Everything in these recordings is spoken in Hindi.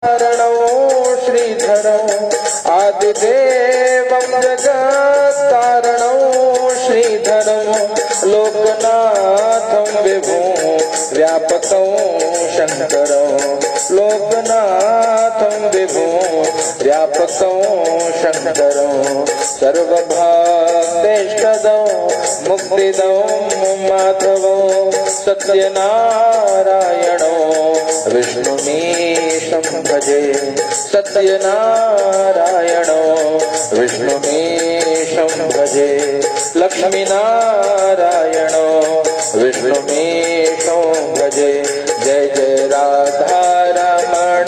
कारणौ श्रीधरौ आदिदेवं जगत्कारणौ श्रीधरं लोकनाथं विभुं व्यापकौ शङ्करौ लोकनाथं विभुं व्यापकौ शङ्करौ सर्वभक्तेष्टदौ मुक्तिदौ माधवौ सत्यनारायणौ विष्णुमीशं भजे सत्यनारायणो विष्णुमीशं भजे लक्ष्मीनारायणो विष्णुमीशं भजे जय जय राधा रमण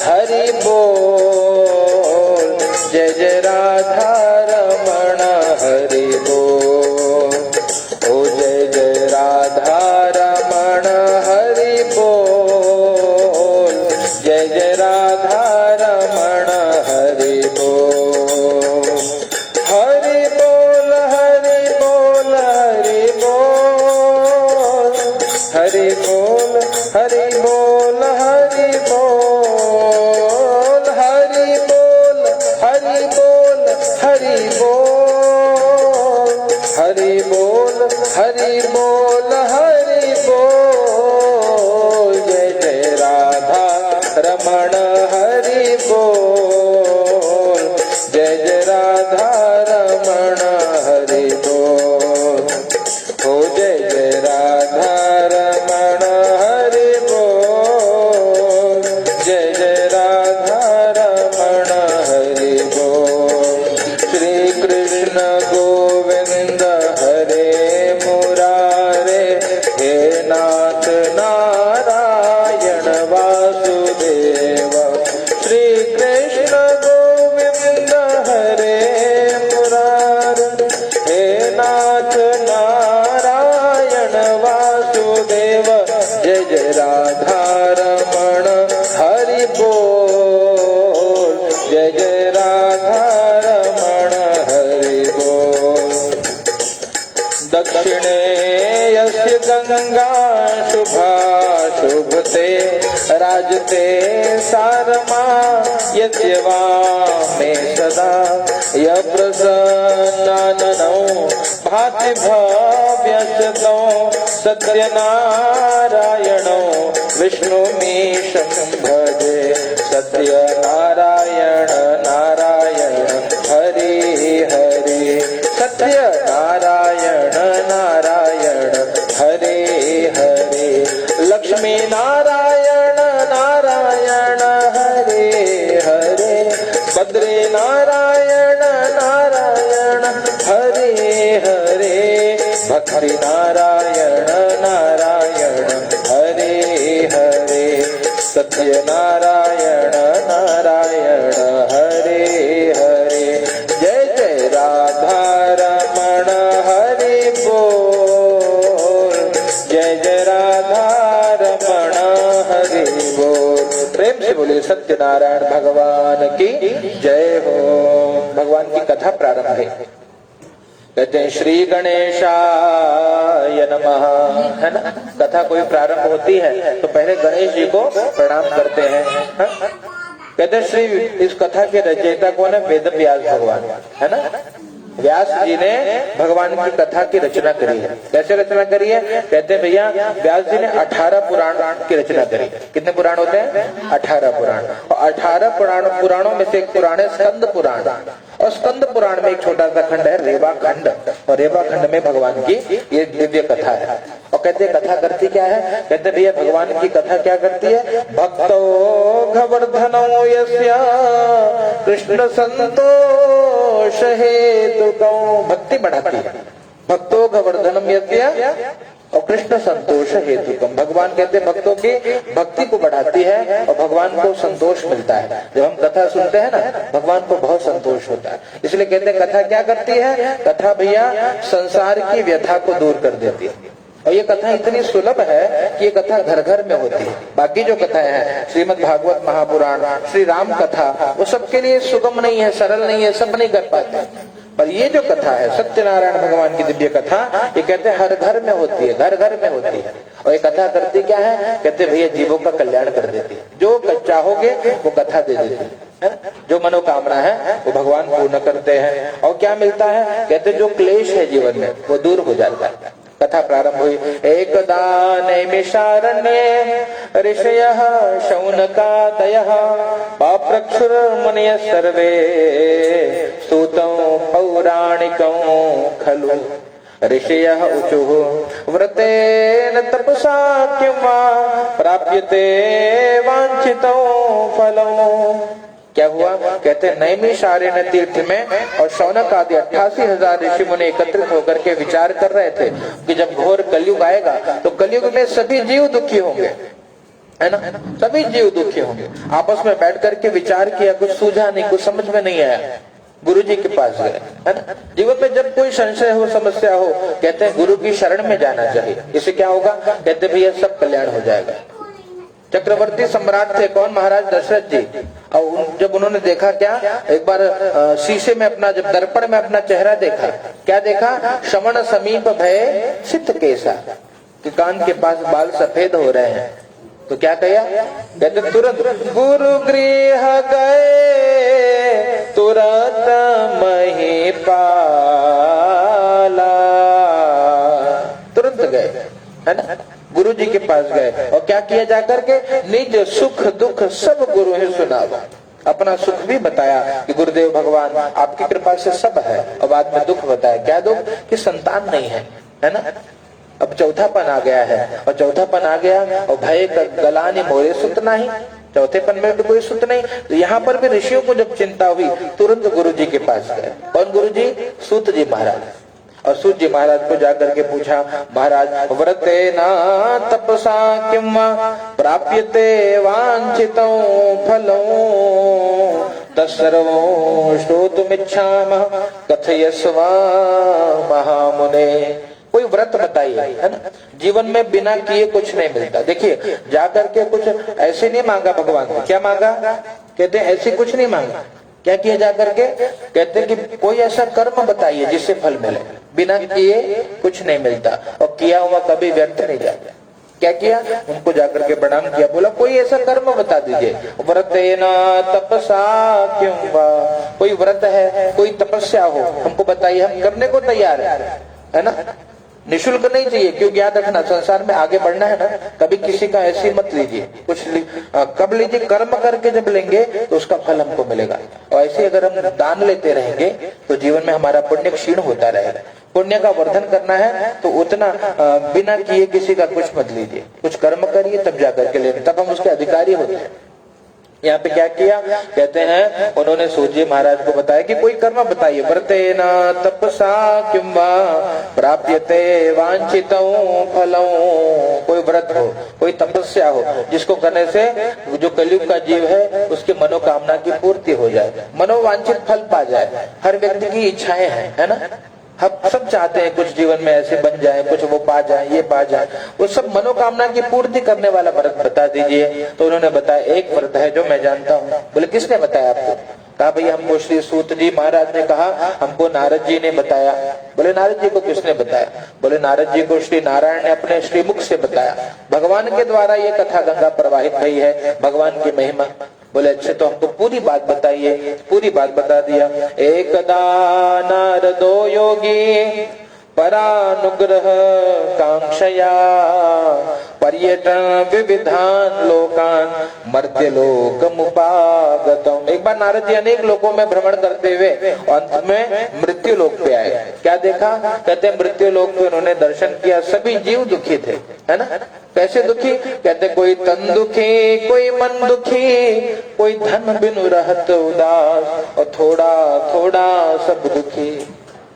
हरि बोल जय जय राधा रमण हरि बोल ओ जय जय राधा रमण हरि बोल जय जय राधा रमण हरि बोल हरि बोल हरि बोल हरि बोल हरि बोल हरि बोल हरि बोल हरि बोल हरि बोल हरि बोल हरि बोल हरि बोल हरि बोल जय जय राधा रमण हरि बोल जय जय राधा रमण हरि बोल हो जय जय राधा रमण हरि बोल जय जय राधा रमण हरि बोल श्री कृष्ण गोविंद हरे मुरारे हे नाथ नारायण वासुदेव श्री कृष्ण गोविंद हरे मुरारे हे नाथ नारायण वासुदेव जय जय राधा रमण हरि बोल जय जय राधा रमण हरि बोल दक्षिणे यस्य गंगा शुभा शुभते राजते सारमा यस्य वामे सदा यप्रसन्नाननौ भाति भव्यसतौ सत्यनारायणौ विष्णुमीशं भजे सत्यनारायण नारायण हरि हरि सत्यनारायण नारायण हरि हरि लक्ष्मी नारायण नारायण हरि हरि बद्री नारायण नारायण हरि हरि भक्ति नारायण नारायण हरि हरि सत्यनारायण नारायण हरि हरि जय जय राधा रमण हरि बोल जय जय राधा रमण हरि बोल प्रेम से बोलिए सत्यनारायण भगवान की जय हो। भगवान की कथा प्रारंभ है। कहते हैं श्री गणेशाय नमः, है ना। कथा कोई प्रारंभ होती है तो पहले गणेश जी को प्रणाम करते हैं, है? कहते हैं श्री इस कथा के रचयिता कौन है? वेद व्यास भगवान, है ना। व्यास जी ने भगवान की कथा की रचना करी है। कैसे रचना करी है? कहते हैं भैया व्यास जी ने 18 पुराण की रचना करी। कितने पुराण होते हैं? 18 पुराण। और 18 पुराणों में से एक पुराण है स्कंद पुराण, और स्कंद पुराण में एक छोटा सा खंड है रेवा खंड, और रेवा खंड में भगवान की ये दिव्य कथा है। और कहते हैं कथा करती क्या है? कहते भैया भगवान की कथा क्या करती है? भक्तो घवर्धनो यस्य कृष्ण संतोष हेतु भक्ति बढ़ाती है। भक्तो घवर्धनम यस्य और कृष्ण संतोष हेतुकम। भगवान कहते हैं भक्तों की भक्ति को बढ़ाती है और भगवान को संतोष मिलता है। जब हम कथा सुनते हैं ना, भगवान को बहुत संतोष होता है। इसलिए कहते हैं कथा क्या करती है? कथा भैया संसार की व्यथा को दूर कर देती है। और ये कथा इतनी सुलभ है कि ये कथा घर घर में होती है। बाकी जो कथाएं हैं श्रीमद् भागवत महापुराण, श्री राम कथा, वो सबके लिए सुगम नहीं है, सरल नहीं है, सब नहीं कर पाते। पर ये जो कथा है सत्यनारायण भगवान की दिव्य कथा, ये कहते हैं हर घर में होती है, घर घर में होती है। और ये कथा करती क्या है, कहते भैया जीवों का कल्याण कर देती है। जो चाहोगे वो कथा दे देती है, जो मनोकामना है वो भगवान पूर्ण करते हैं। और क्या मिलता है, कहते जो क्लेश है जीवन में वो दूर हो जाता है। कथा प्रारंभ हुई, एकदा नैमिषारण्ये ऋषयः शौनकादयः पाप्रक्षुर्मुनयः सर्वे स्तुतं पौराणिकं खलु। ऋषयः ऊचुः व्रतेन तपसा किं वा प्राप्यते वांछितं फलम्। क्या हुआ, कहते नैमिषारण्य तीर्थ में और शौनक आदि 88,000 ऋषि मुनि एकत्रित होकर के विचार कर रहे थे कि जब घोर कलयुग आएगा तो कलयुग में सभी जीव दुखी होंगे, है ना, सभी जीव दुखी होंगे। आपस में बैठ करके विचार किया, कुछ सूझा नहीं, कुछ समझ में नहीं आया, गुरु जी के पास गए, है ना। जीवन में जब कोई संशय हो, समस्या हो, कहते हैं गुरु की शरण में जाना चाहिए। इससे क्या होगा, कहते भैया सब कल्याण हो जाएगा। चक्रवर्ती सम्राट थे कौन, महाराज दशरथ जी। और जब उन्होंने देखा क्या, एक बार शीशे में अपना, जब दर्पण में अपना चेहरा देखा, क्या देखा, श्रवण समीप भय सित केसा, कि कान के पास बाल सफेद हो रहे हैं। तो क्या कहा, कहते तुरंत गुरु गृह गए तुरंत मही पाला, तुरंत गए, है ना, गुरु जी के पास गए। और क्या किया, जाकर के निज सुख दुख सब गुरु ही सुनावा। अपना सुख भी बताया कि गुरुदेव भगवान आपकी कृपा से सब है, और बाद में दुख बताया। क्या दुख, कि संतान नहीं है, है ना। अब चौथापन आ गया है, और चौथापन आ गया और भय का गलानी मोरे सुत नहीं, चौथेपन में भी कोई सुत नहीं। तो यहाँ पर भी ऋषियों को जब चिंता हुई, तुरंत गुरु जी के पास गए। कौन गुरु जी, सूत जी महाराज। और सूत जी महाराज को जाकर के पूछा, महाराज व्रतेना तपसा किं वा प्राप्यते वांछितं फलं तत्सर्वं श्रोतुमिच्छामः कथयस्व महामुने। कोई व्रत बताइए, है ना। जीवन में बिना किए कुछ नहीं मिलता। देखिए जाकर के कुछ ऐसे नहीं मांगा भगवान को, क्या मांगा, कहते ऐसे कुछ नहीं मांगा। क्या किया जाकर के, कहते कि कोई ऐसा कर्म बताइए जिससे फल मिले। बिना किए कुछ नहीं मिलता, और किया हुआ कभी व्यर्थ नहीं जाता। क्या किया, उनको जाकर के प्रणाम किया, बोला कोई ऐसा कर्म बता दीजिए। व्रतेना तपसा किं वा, कोई व्रत है, कोई तपस्या हो, हमको बताइए, हम करने को तैयार है ना। निःशुल्क नहीं चाहिए, क्योंकि याद रखना संसार में आगे बढ़ना है ना, कभी किसी का ऐसी मत लीजिए। कुछ कब लीजिए, कर्म करके जब लेंगे तो उसका फल हमको मिलेगा। और ऐसे अगर हम दान लेते रहेंगे तो जीवन में हमारा पुण्य क्षीण होता रहेगा। पुण्य का वर्धन करना है तो उतना बिना किए किसी का कुछ मत लीजिए, कुछ कर्म करिए तब जाकर के लेंगे, तब हम उसके अधिकारी होते हैं। यहाँ पे क्या किया, कहते हैं उन्होंने सूर्य महाराज को बताया कि कोई कर्म बताइए। व्रतेना तपसा किं वा प्राप्यते वांछितं फलं, कोई व्रत हो, कोई तपस्या हो जिसको करने से जो कलयुग का जीव है उसकी मनोकामना की पूर्ति हो जाए, मनोवांछित फल पा जाए। हर व्यक्ति की इच्छाएं हैं, है ना, हम सब चाहते हैं कुछ जीवन में ऐसे बन जाए, कुछ वो पा जाए, ये पा जाए, वो सब मनोकामना की पूर्ति करने वाला व्रत बता दीजिए। तो उन्होंने बताया एक व्रत है जो मैं जानता हूँ। बोले किसने बताया आपको, कहा भैया हमको श्री सूत जी महाराज ने कहा, हमको नारद जी ने बताया। बोले नारद जी को किसने बताया, बोले नारद जी को श्री नारायण ने अपने श्रीमुख से बताया। भगवान के द्वारा ये कथा गंगा प्रवाहित हुई है, भगवान की महिमा। बोले अच्छे तो हमको पूरी बात बताइए। पूरी बात बता दिया। एकदा नारदो योगी परानुग्रह कांक्षया पर्यटन विविधान लोकान मर्त्य लोकमुपागतम। एक बार नारद जी अनेक लोकों में भ्रमण करते हुए अंत में मृत्यु लोक पे आए। क्या देखा, कहते हैं मृत्यु लोक पे उन्होंने दर्शन किया, सभी जीव दुखी थे, है ना। कैसे दुखी, कहते कोई तन दुखी, कोई मन दुखी, कोई धन बिनु रहत उदास, और थोड़ा थोड़ा सब दुखी।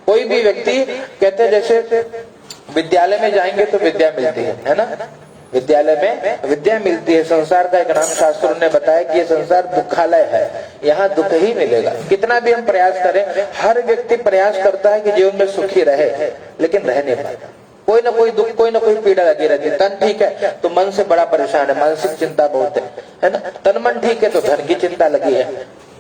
कोई भी व्यक्ति, कहते जैसे विद्यालय में जाएंगे तो विद्या मिलती है ना, विद्यालय में विद्या मिलती है। संसार का एक नाम शास्त्रों ने बताया कि ये संसार दुखालय है, यहाँ दुख ही मिलेगा। कितना भी हम प्रयास करें, हर व्यक्ति प्रयास करता है कि जीवन में सुखी रहे, लेकिन रह नहीं पाता। कोई ना कोई दुख, कोई ना कोई पीड़ा लगी रहती है। तन ठीक है तो मन से बड़ा परेशान है, मानसिक चिंता बहुत है ना। तन मन ठीक है तो धन की चिंता लगी है,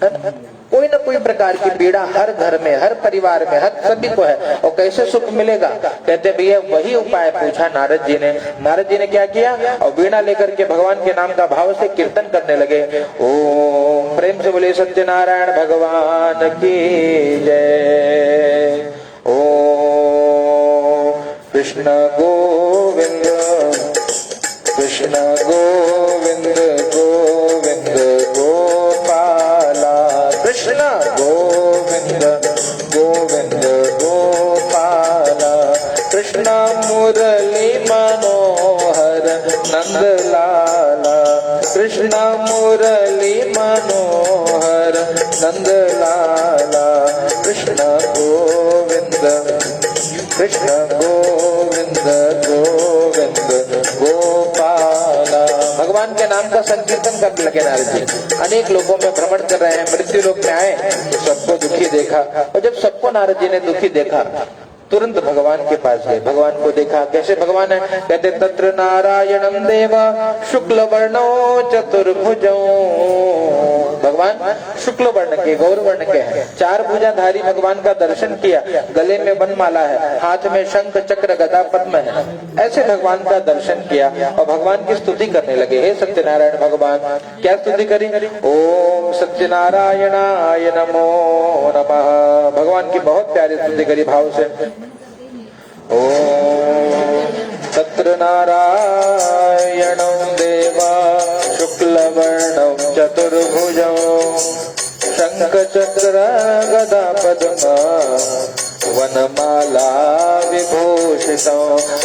कोई ना कोई प्रकार की पीड़ा हर घर में, हर परिवार में, हर सभी को है। और कैसे सुख मिलेगा? कहते भैया वही उपाय पूछा नारद जी ने। नारद जी ने क्या किया? और वीणा लेकर के भगवान के नाम का भाव से कीर्तन करने लगे। ओम, प्रेम से बोले सत्यनारायण भगवान की जय। ओम कृष्ण गोविंद कृष्ण गोविंद गोविंद गोपाला, कृष्ण गोविंद गोविंद गोपाला, कृष्ण मुरली मनोहर नंदलाला, कृष्ण मुरली मनोहर नंदलाला, कृष्ण गोविंद कृष्ण गोविंद गोविंद गोपाला। भगवान के नाम का संकीर्तन करने लगे नारद जी। अनेक लोगों में भ्रमण कर रहे हैं, मृत्यु लोक में आए तो सबको दुखी देखा। और जब सबको नारद जी ने दुखी देखा तुरंत भगवान के पास गए। भगवान को देखा, कैसे भगवान है? कहते तत्र नारायणं देव शुक्ल वर्णो चतुर्भुजो। भगवान शुक्ल वर्ण के, गौर वर्ण के हैं। चार भुजाधारी भगवान का दर्शन किया। गले में वनमाला है, हाथ में शंख चक्र गदा पद्म है। ऐसे भगवान का दर्शन किया और भगवान की स्तुति करने लगे। हे सत्यनारायण भगवान, क्या स्तुति करी? ओम सत्यनारायणाय नमो नमः। भगवान की बहुत प्यारी स्तुति करी भाव से। ओम तत्र नारायणं देवा शुक्लवर्णं चतुर्भुजं शंख चक्र गदा पद्म वनमाला विभूषितं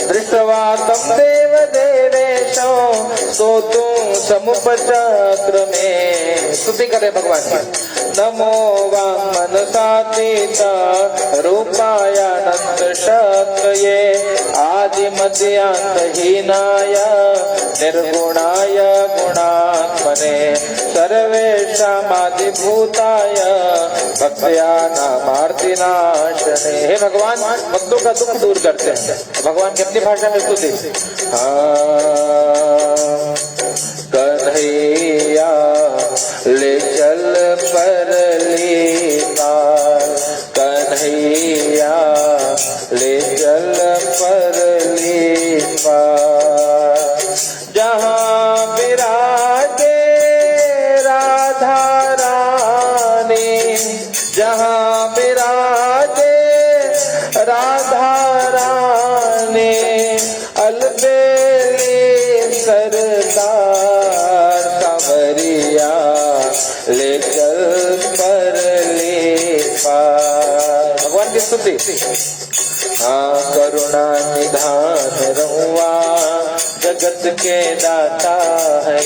दृष्ट्वा तं देवदेवेशं स्तोतुं समुपचक्रमे। स्तुति करे भगवान की। नमो वामनसातीता रूपायानंद शक्तये आदिमध्यांतहीनाय निर्गुणाय गुणात्मने सर्वेषामादिभूताय भक्त्यानामार्तिनाशने। हे भगवान, भक्तों का दुख दूर करते हैं। भगवान की अपनी भाषा में स्तुति। कन्हैया ले चल परली पार, कन्हैया ले चल परली पार, जहाँ विराजे राधा रानी, जहाँ विराजे राधा रानी, अलबेली सरदार सांवरिया ले चल परली पार। भगवान की स्तुति। हाँ करुणा निधान रहुआ जगत के दाता है,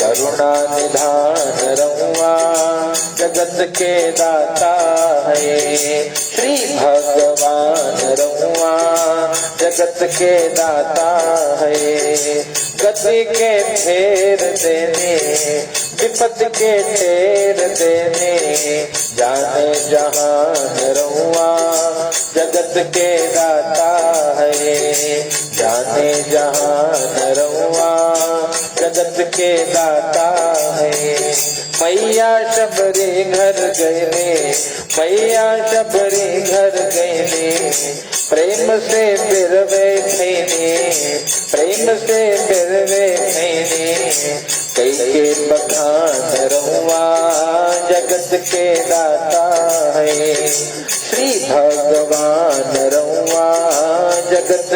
करुणा निधान रहुआ जगत के दाता है, श्री भगवान रहुआ जगत के दाता है, गति के फेर देने विपत्ति के ठेर देने, जाने जहान रहुआ जगत के दाता है, जाने जहान रहुआ जगत के दाता है। मैया शबरी घर गए, मैया शबरी घर गए, प्रेम से फिर वे खैने, प्रेम से फिर वे खैने, कई के बखान रहुआ जगत के दाता है, श्री भगवान रहुआ जगत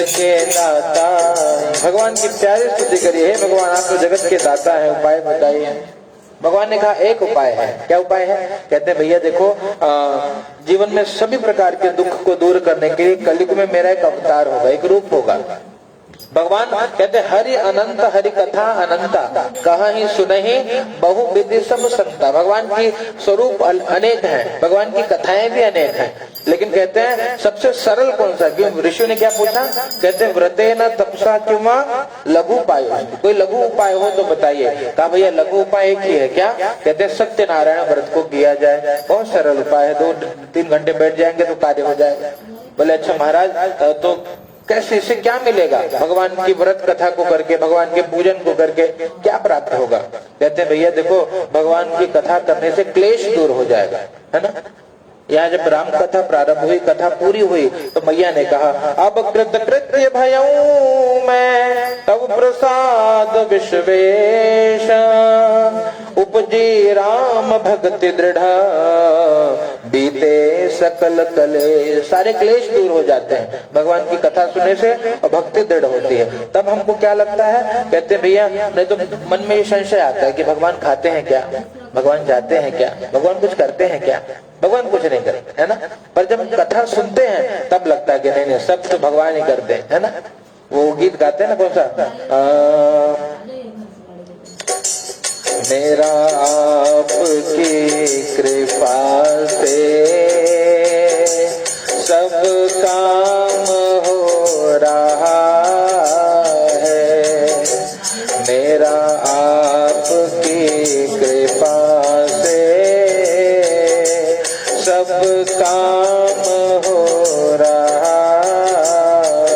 के दाता। भगवान की प्यारी स्तुति करिए। हे भगवान, आप तो जगत के दाता है, उपाय बताइए। भगवान ने कहा एक उपाय है। क्या उपाय है? कहते हैं भैया देखो, जीवन में सभी प्रकार के दुख को दूर करने के लिए कलयुग में मेरा एक अवतार होगा, एक रूप होगा। भगवान कहते हरि अनंत, हरि कथा अनंता, कहा ही सुनहि बहु विधि सब संता। भगवान की स्वरूप अनेक हैं, भगवान की कथाएं भी अनेक हैं, लेकिन कहते हैं सबसे सरल कौन सा? क्यों? ऋषि ने क्या पूछा? कहते व्रते न तपसा क्यों लघु उपाय, कोई लघु उपाय हो तो बताइए। कहा भैया लघु उपाय एक ही है। क्या? कहते सत्यनारायण व्रत को किया जाए, बहुत सरल उपाय है, 2-3 घंटे बैठ जाएंगे तो कार्य हो जाएगा। बोले अच्छा महाराज, तो कैसे, इससे क्या मिलेगा? भगवान की व्रत कथा को करके, भगवान के पूजन को करके क्या प्राप्त होगा? कहते हैं भैया देखो, भगवान की कथा करने से क्लेश दूर हो जाएगा, है ना। यहाँ जब राम कथा प्रारंभ हुई, कथा पूरी हुई, तो मैया ने कहा अब कृतकृत्य भयऊं मैं तब प्रसाद विश्वेश, उपजी राम भक्ति दृढ़ बीते सकल कले। सारे क्लेश दूर हो जाते हैं भगवान की कथा सुनने से, और भक्ति दृढ़ होती है। तब हमको क्या लगता है? कहते हैं भैया, नहीं तो मन में ये संशय आता है कि भगवान खाते हैं क्या, भगवान जाते हैं क्या, भगवान कुछ करते हैं क्या? भगवान कुछ नहीं करते, है ना। पर जब कथा सुनते हैं तब लगता है कि नहीं नहीं, सब तो भगवान ही करते हैं, है ना। वो गीत गाते हैं ना, कौन सा, मेरा आपकी कृपा से सब काम हो रहा है, मेरा आपकी कृपा से सब काम हो रहा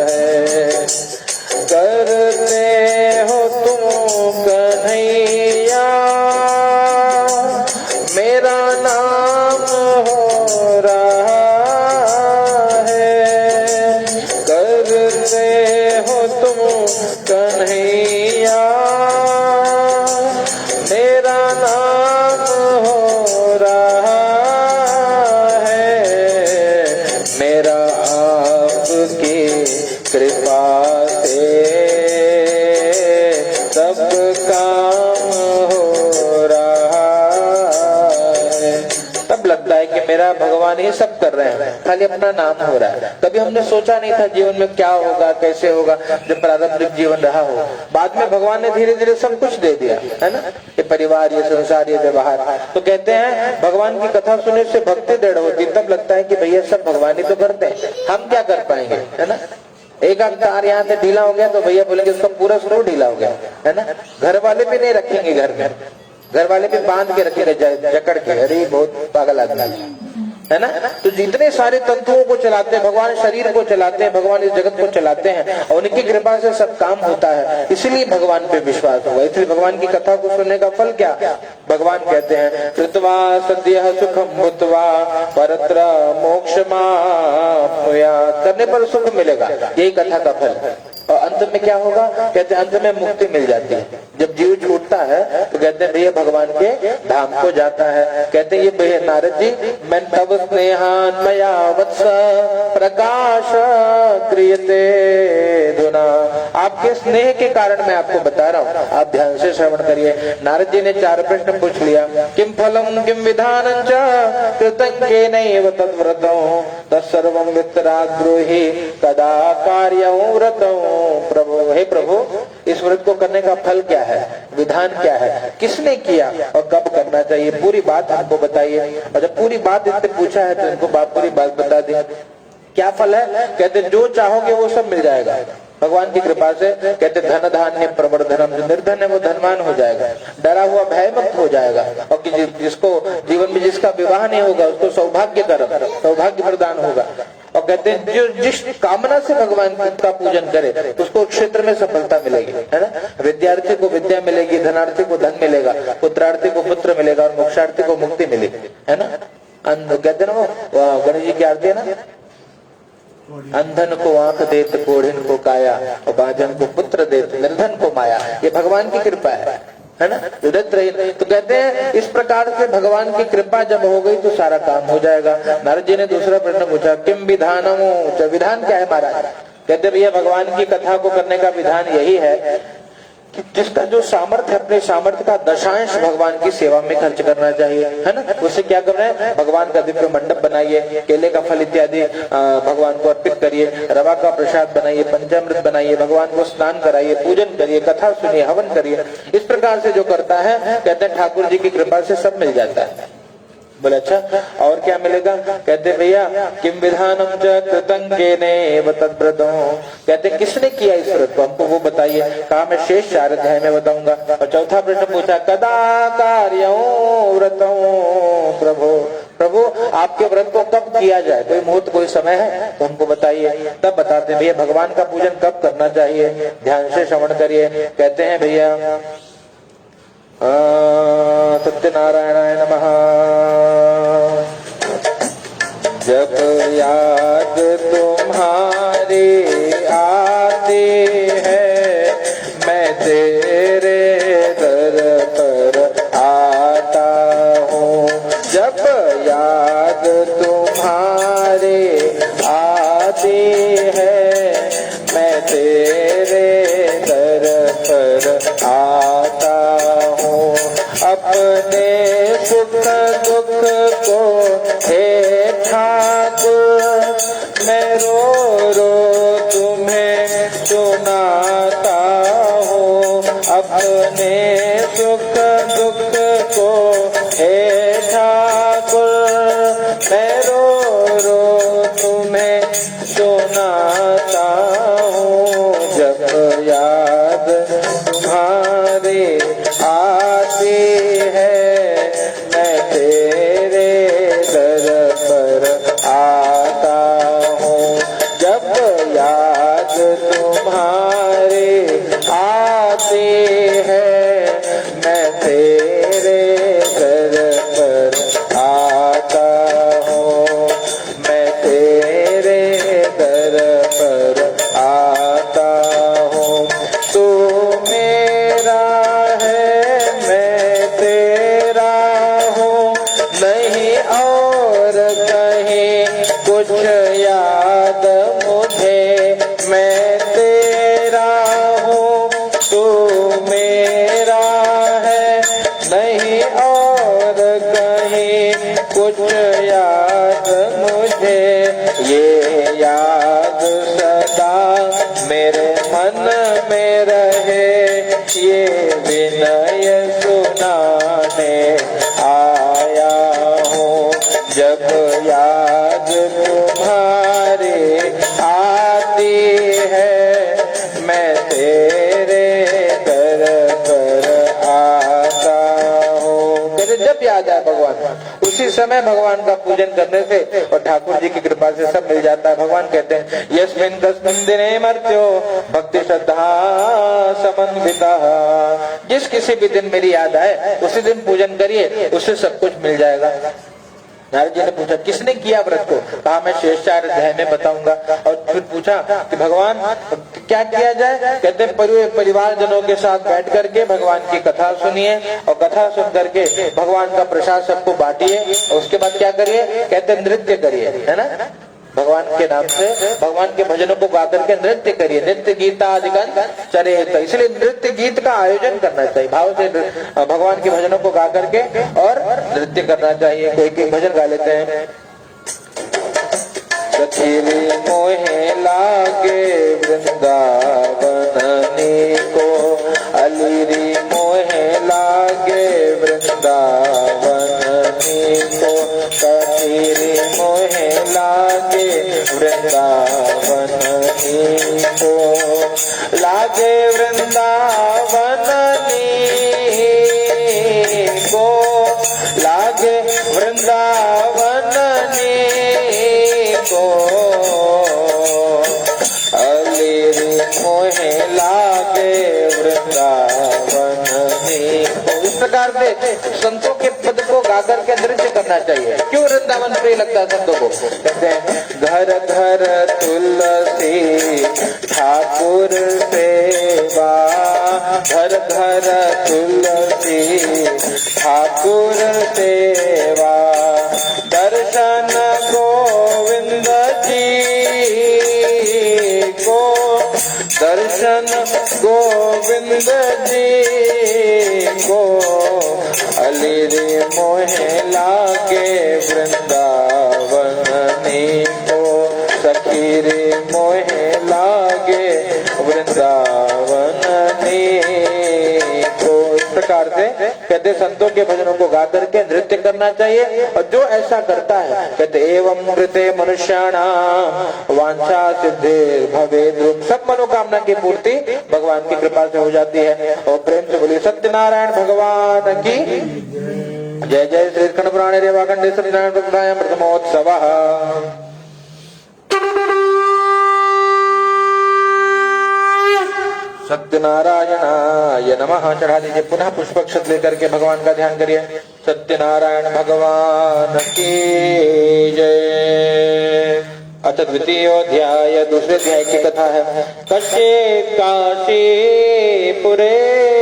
है, करते हो तुम कन्हैया मेरा नाम हो रहा है, करते हो तुम कन्हैया मेरा नाम हो रहा है, मेरा आपकी कृपा से सब काम हो रहा है। तब लगता है कि मेरा भगवान ही सब कर रहे हैं, खाली अपना नाम हो रहा है। कभी हमने सोचा नहीं था जीवन में क्या होगा, कैसे होगा, जब प्रारंभिक जीवन रहा हो। बाद में भगवान ने धीरे धीरे सब कुछ दे दिया, है ना, ये परिवार, ये संसार, ये व्यवहार। तो कहते हैं भगवान की कथा सुनने से भक्ति दृढ़ होती, तब लगता है कि भैया सब भगवान ही तो करते हैं, हम क्या कर पाएंगे, है ना। एक आध तार यहाँ से ढीला हो गया तो भैया बोलेंगे उसका पूरा स्क्रू ढीला हो गया, है ना। घर वाले भी नहीं रखेंगे, घर में घर वाले भी बांध के रखेंगे जकड़ के, अरे बहुत पागल आदमी, है ना। तो जितने सारे तंतुओं को चलाते हैं भगवान, शरीर को चलाते हैं भगवान, इस जगत को चलाते हैं, और उनकी कृपा से सब काम होता है। इसलिए भगवान पे विश्वास होगा, इसलिए भगवान की कथा को सुनने का फल क्या? भगवान कहते हैं कृत्वा सद्यः सुखम भूत्वा परत्र मोक्षमाप्नुयात्, करने पर सुख मिलेगा, यही कथा का फल है। और अंत में क्या होगा? कहते हैं अंत में मुक्ति मिल जाती है। जब जीव छूटता है तो कहते हैं भैया भगवान के धाम को जाता है। कहते हैं ये नारद जी, मैं तब स्नेहान मया वत्स प्रकाश क्रियते धुना, आपके स्नेह के कारण मैं आपको बता रहा हूँ, आप ध्यान से श्रवण करिए। नारद जी ने 4 प्रश्न पूछ लिया। किम फलम किम विधानं च कृतज्ञेनैव तद्व्रतं तत्सर्वं वित्तराद्रोहि कदा कार्यं व्रतं। प्रभु, हे प्रभु, इस व्रत को करने का फल क्या है, विधान क्या है, किसने किया और कब करना चाहिए, पूरी बात हमको बताइए। और जब पूरी बात इससे पूछा है तो इनको पूरी बात बता दी। क्या फल है? कहते जो चाहोगे वो सब मिल जाएगा भगवान की कृपा से। कहते धन धान्य प्रवर्धनम, जो निर्धन है वो धनवान हो जाएगा, डरा हुआ भयमुक्त हो जाएगा, और जिसको जीवन में जिसका विवाह नहीं होगा उसको सौभाग्य प्रदान होगा। और कहते हैं जो जिस कामना से भगवान का पूजन करे उसको क्षेत्र में सफलता मिलेगी, है ना। विद्यार्थी को विद्या मिलेगी, धनार्थी को धन मिलेगा, पुत्रार्थी को पुत्र मिलेगा, और मोक्षार्थी को मुक्ति मिलेगी, है ना। कहते ना वो गणेश जी की आरती है ना, अंधन को आंख देत कोढ़िन को काया और बाजन को पुत्र देत निर्धन को माया। ये भगवान की कृपा है ना। तो कहते हैं इस प्रकार से भगवान की कृपा जब हो गई तो सारा काम हो जाएगा। नारद जी ने दूसरा प्रश्न पूछा, किम विधानमो, विधान क्या है महाराज? कहते भैया भगवान की कथा को करने का विधान यही है कि जिसका जो सामर्थ्य, अपने सामर्थ्य का दशांश भगवान की सेवा में खर्च करना चाहिए, है ना। उससे क्या करना है? भगवान का दिव्य मंडप बनाइए, केले का फल इत्यादि भगवान को अर्पित करिए, रवा का प्रसाद बनाइए, पंचामृत बनाइए, भगवान को स्नान कराइए, पूजन करिए, कथा सुनिए, हवन करिए। इस प्रकार से जो करता है कहते हैं ठाकुर जी की कृपा से सब मिल जाता है। बोले अच्छा और क्या मिलेगा? कहते भैया किम विधानम च कृतज्ञेनैव तद्व्रतं, कहते किसने किया इस व्रत को, हमको वो बताइए। कहा मैं शेष 4 अध्याय में बताऊंगा। और चौथा प्रश्न पूछा, कदा कार्यं व्रतं प्रभो, प्रभु आपके व्रत को कब किया जाए, कोई मुहूर्त कोई समय है तो हमको बताइए। तब बताते हैं भैया भगवान का पूजन कब करना चाहिए, ध्यान से श्रवण करिए। कहते हैं भैया सत्यनारायणाय नमः। जब याद तुम्हारी आती है मैं तेरे दर पर आता हूँ। जब याद तुम्हारी आती है मैं तेरे दर पर आता हूँ। अपने सुख दुख को हे ठाकुर मैं रो रो तुम्हें सुनाता हूँ। अपने सुख दुख को हे ठाकुर मैं रो रो तुम्हें सुनाता हूँ। जब याद तुम्हारी आती है मैं तेरे दर पर आता हूँ। जब याद तुम्हारी आती है मैं तेरे दर पर आता हूँ। मैं तेरे दर पर आता हूँ। तू मेरा है मैं तेरा हूँ, नहीं और कहीं कुछ याद मुझे। मैं तेरा हूँ तू मेरा है, नहीं और कहीं कुछ याद मुझे। ये याद सदा मेरे मन में रहे, ये विनय सुनाने आया हूँ। जब याद तुम्हारी आती है मैं तेरे दर पर आता हूँ। कहते जब याद आए भगवान उसी समय भगवान का पूजन करने से और ठाकुर जी की कृपा से सब मिल जाता है। भगवान कहते हैं यस्मिन् तस्मिन् दिने मर्त्यो भक्ति श्रद्धा समन्विता। जिस किसी भी दिन मेरी याद आए उसी दिन पूजन करिए, उससे सब कुछ मिल जाएगा। नारद जी ने पूछा किसने किया व्रत को, कहा मैं शेषाचार्य अध्याय में बताऊंगा। और फिर पूछा कि भगवान क्या किया जाए, कहते हैं परिवार जनों के साथ बैठ करके भगवान की कथा सुनिए और कथा सुन करके भगवान का प्रसाद सबको बांटिए। और उसके बाद क्या करिए, कहते हैं नृत्य करिए, है ना, भगवान के नाम से भगवान के भजनों को गा करके नृत्य करिए। नृत्य गीता आदिकन चले, तो इसलिए नृत्य गीत का आयोजन करना चाहिए, भाव से भगवान के भजनों को गा करके और नृत्य करना चाहिए। कोई भजन गा लेते हैं। सखीरी मोहे लागे वृंदावननी को, अलीरी मोहे लागे वृंदावननी को, सखीरी मोहे लागे वृंदावननी को, लागे वृंदावननी को, लागे वृंदावननी को, अलीरी मोहे लागे वृंदावननी को। इस प्रकार से संतों के पद को गाकर के नृत्य करना चाहिए। क्यों वृंदावन प्रिय लगता है संतों को, कहते हैं घर घर तुलसी ठाकुर सेवा, घर घर तुलसी ठाकुर सेवा, दर्शन गोविंद जी को, दर्शन गोविंद जी को, अलीरी मोहे लागे वृंदावननी को, सखीरी मोहे लागे वृंदावननी को। इस प्रकार से कहते संतों के भजनों को गा करके नृत्य करना चाहिए। और जो ऐसा करता है कहते एवं कृते मनुष्याणां वांछा सिद्धिर् भवेत्। सब मनोकामना की पूर्ति भगवान की कृपा से हो जाती है। और प्रेम से बोलिए सत्यनारायण भगवान की। जय जय श्रीखंड पुराणे रेवाखंडे श्रीनारायण प्रदाय प्रथमोत्सवः। सत्यनारायणाय नमः। चढ़ा दीजिए पुनः पुष्पक्षत लेकर के भगवान का ध्यान करिए। सत्यनारायण भगवान की जय। अथ द्वितीयोध्याय, दूसरे अध्याय की कथा है। कश्ये काशीपुरे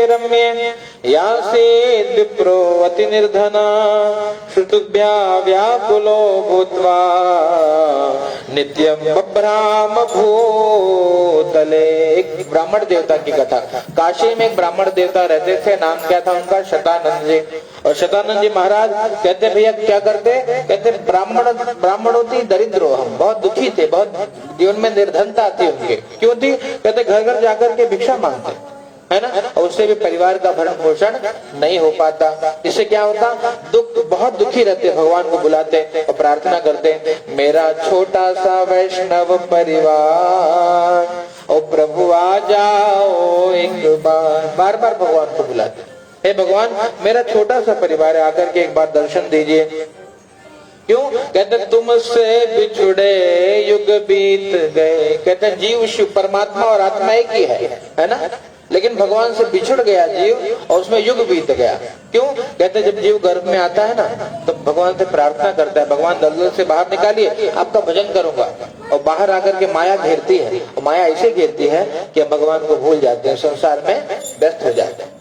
रम्ये यासीद् विप्रो अति निर्धना श्रुतुभ्या व्याकुलो भूत्वा नित्यं बभ्राम भूतले। एक ब्राह्मण देवता की कथा। काशी में एक ब्राह्मण देवता रहते थे, नाम क्या था उनका? शतानंद जी। और शतानंद जी महाराज कहते भैया क्या करते? कहते ब्राह्मणों थी दरिद्रो, हम बहुत दुखी थे, बहुत जीवन में निर्धनता थी उनके। क्यों थी? कहते घर घर जाकर के भिक्षा मांगते, है ना, और उससे भी परिवार का भरण पोषण नहीं हो पाता। इससे क्या होता? दुख, बहुत दुखी रहते, भगवान को बुलाते और प्रार्थना करते, मेरा छोटा सा वैष्णव परिवार, ओ प्रभु आ जाओ एक बार। बार बार भगवान को बुलाते, हे भगवान मेरा छोटा सा परिवार है, आकर के एक बार दर्शन दीजिए। क्यों? कहते तुमसे बिछुड़े युग बीत गए। कहते जीव शिव परमात्मा और आत्मा एक ही है ना, लेकिन भगवान से बिछुड़ गया जीव और उसमें युग बीत गया। क्यों? कहते जब जीव गर्भ में आता है ना तो भगवान से प्रार्थना करता है, भगवान दलदल से बाहर निकालिए, आपका भजन करूंगा। और बाहर आकर के माया घेरती है, और माया ऐसे घेरती है कि हम भगवान को भूल जाते हैं, संसार में व्यस्त हो जाते हैं।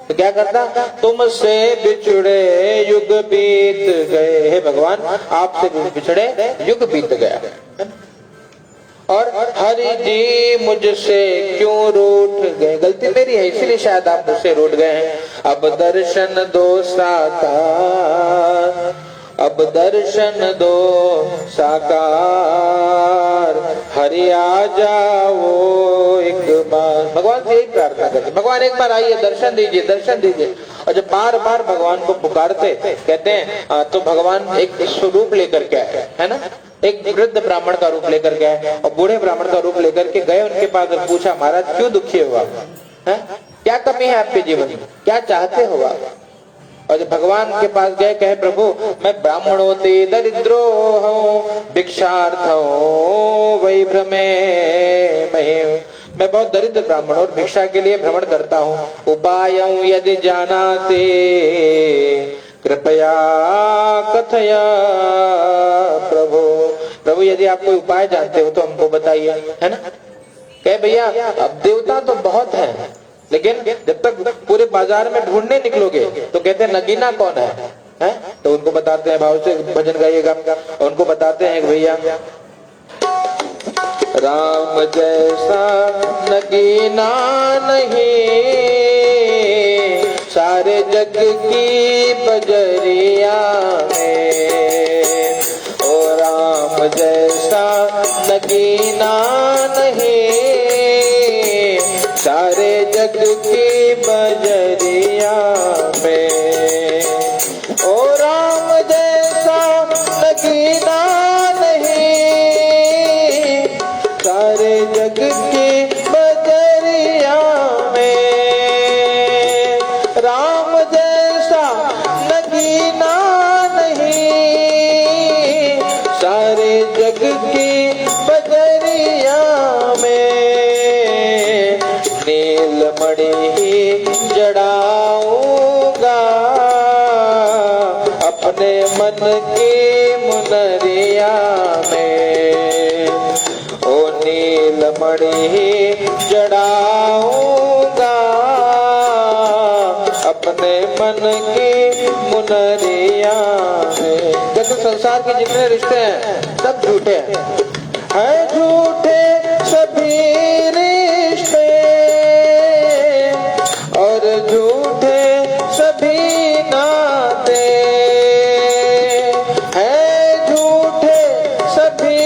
तो क्या करता? तुमसे बिछुड़े युग बीत गए, हे भगवान आपसे बिछड़े युग बीत गया। और हरि जी मुझसे क्यों रूठ गए? गलती मेरी है, इसीलिए शायद आप मुझसे रूठ गए हैं। अब दर्शन दो साकार, अब दर्शन दो साकार, हरि आ जाओ एक बार। भगवान से यही प्रार्थना करते, भगवान एक बार आइए, दर्शन दीजिए, दर्शन दीजिए। और जब बार बार भगवान को पुकारते, कहते हैं तो भगवान एक स्वरूप लेकर के आए, है ना, एक वृद्ध ब्राह्मण का रूप लेकर गए और बूढ़े ब्राह्मण का रूप लेकर के गए उनके पास और पूछा, महाराज क्यों दुखी हो आप? क्या कमी है आपके जीवन में, क्या चाहते हो आप? और जब भगवान के पास गए, कहे प्रभु मैं ब्राह्मणोति दरिद्रो हूँ, भिक्षार्थो वही भ्रमे मैं बहुत दरिद्र ब्राह्मण और भिक्षा के लिए भ्रमण करता हूँ। उपायं यदि जानाते कृपया कथया प्रभु। प्रभु यदि आप कोई उपाय जानते हो तो हमको बताइए, है ना। कहे भैया अब देवता तो बहुत है, लेकिन जब तक पूरे बाजार में ढूंढने निकलोगे तो कहते हैं नगीना कौन है? तो उनको बताते हैं, भाव से भजन गाइएगा, उनको बताते हैं भैया राम जैसा नगीना नहीं सारे जग की बजरिया में, ओ राम जैसा नगीना नहीं सारे जग की बजरिया में, ओ राम जैसा नगीना नहीं सारे जग की बजरिया में, राम जैसा नगीना नहीं सारे जग की बजरिया में, नीलमणि ही जड़ाऊंगा अपने मन की मुनरिया में, ओ नीलमणि ही जड़ाऊंगा अपने मन की मुनरिया में। जैसे संसार के जितने रिश्ते हैं सब झूठे हैं, झूठे सभी रिश्ते और झूठे सभी नाते हैं, झूठे सभी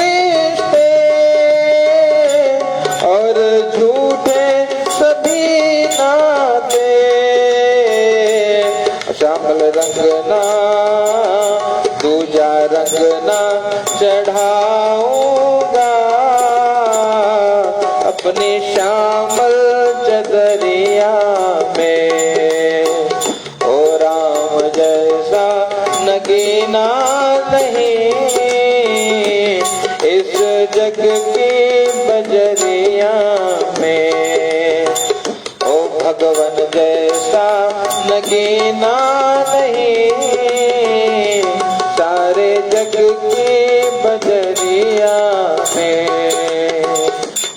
रिश्ते और झूठे सभी नाते, श्यामल रंग ना दूजा रंग ना चढ़ाऊंगा अपनी श्यामल चदरिया में, ओ राम जैसा नगीना नहीं, इस जग की बजरिया में। ओ भगवन जैसा नगीना नहीं, सारे जग की बजरिया में।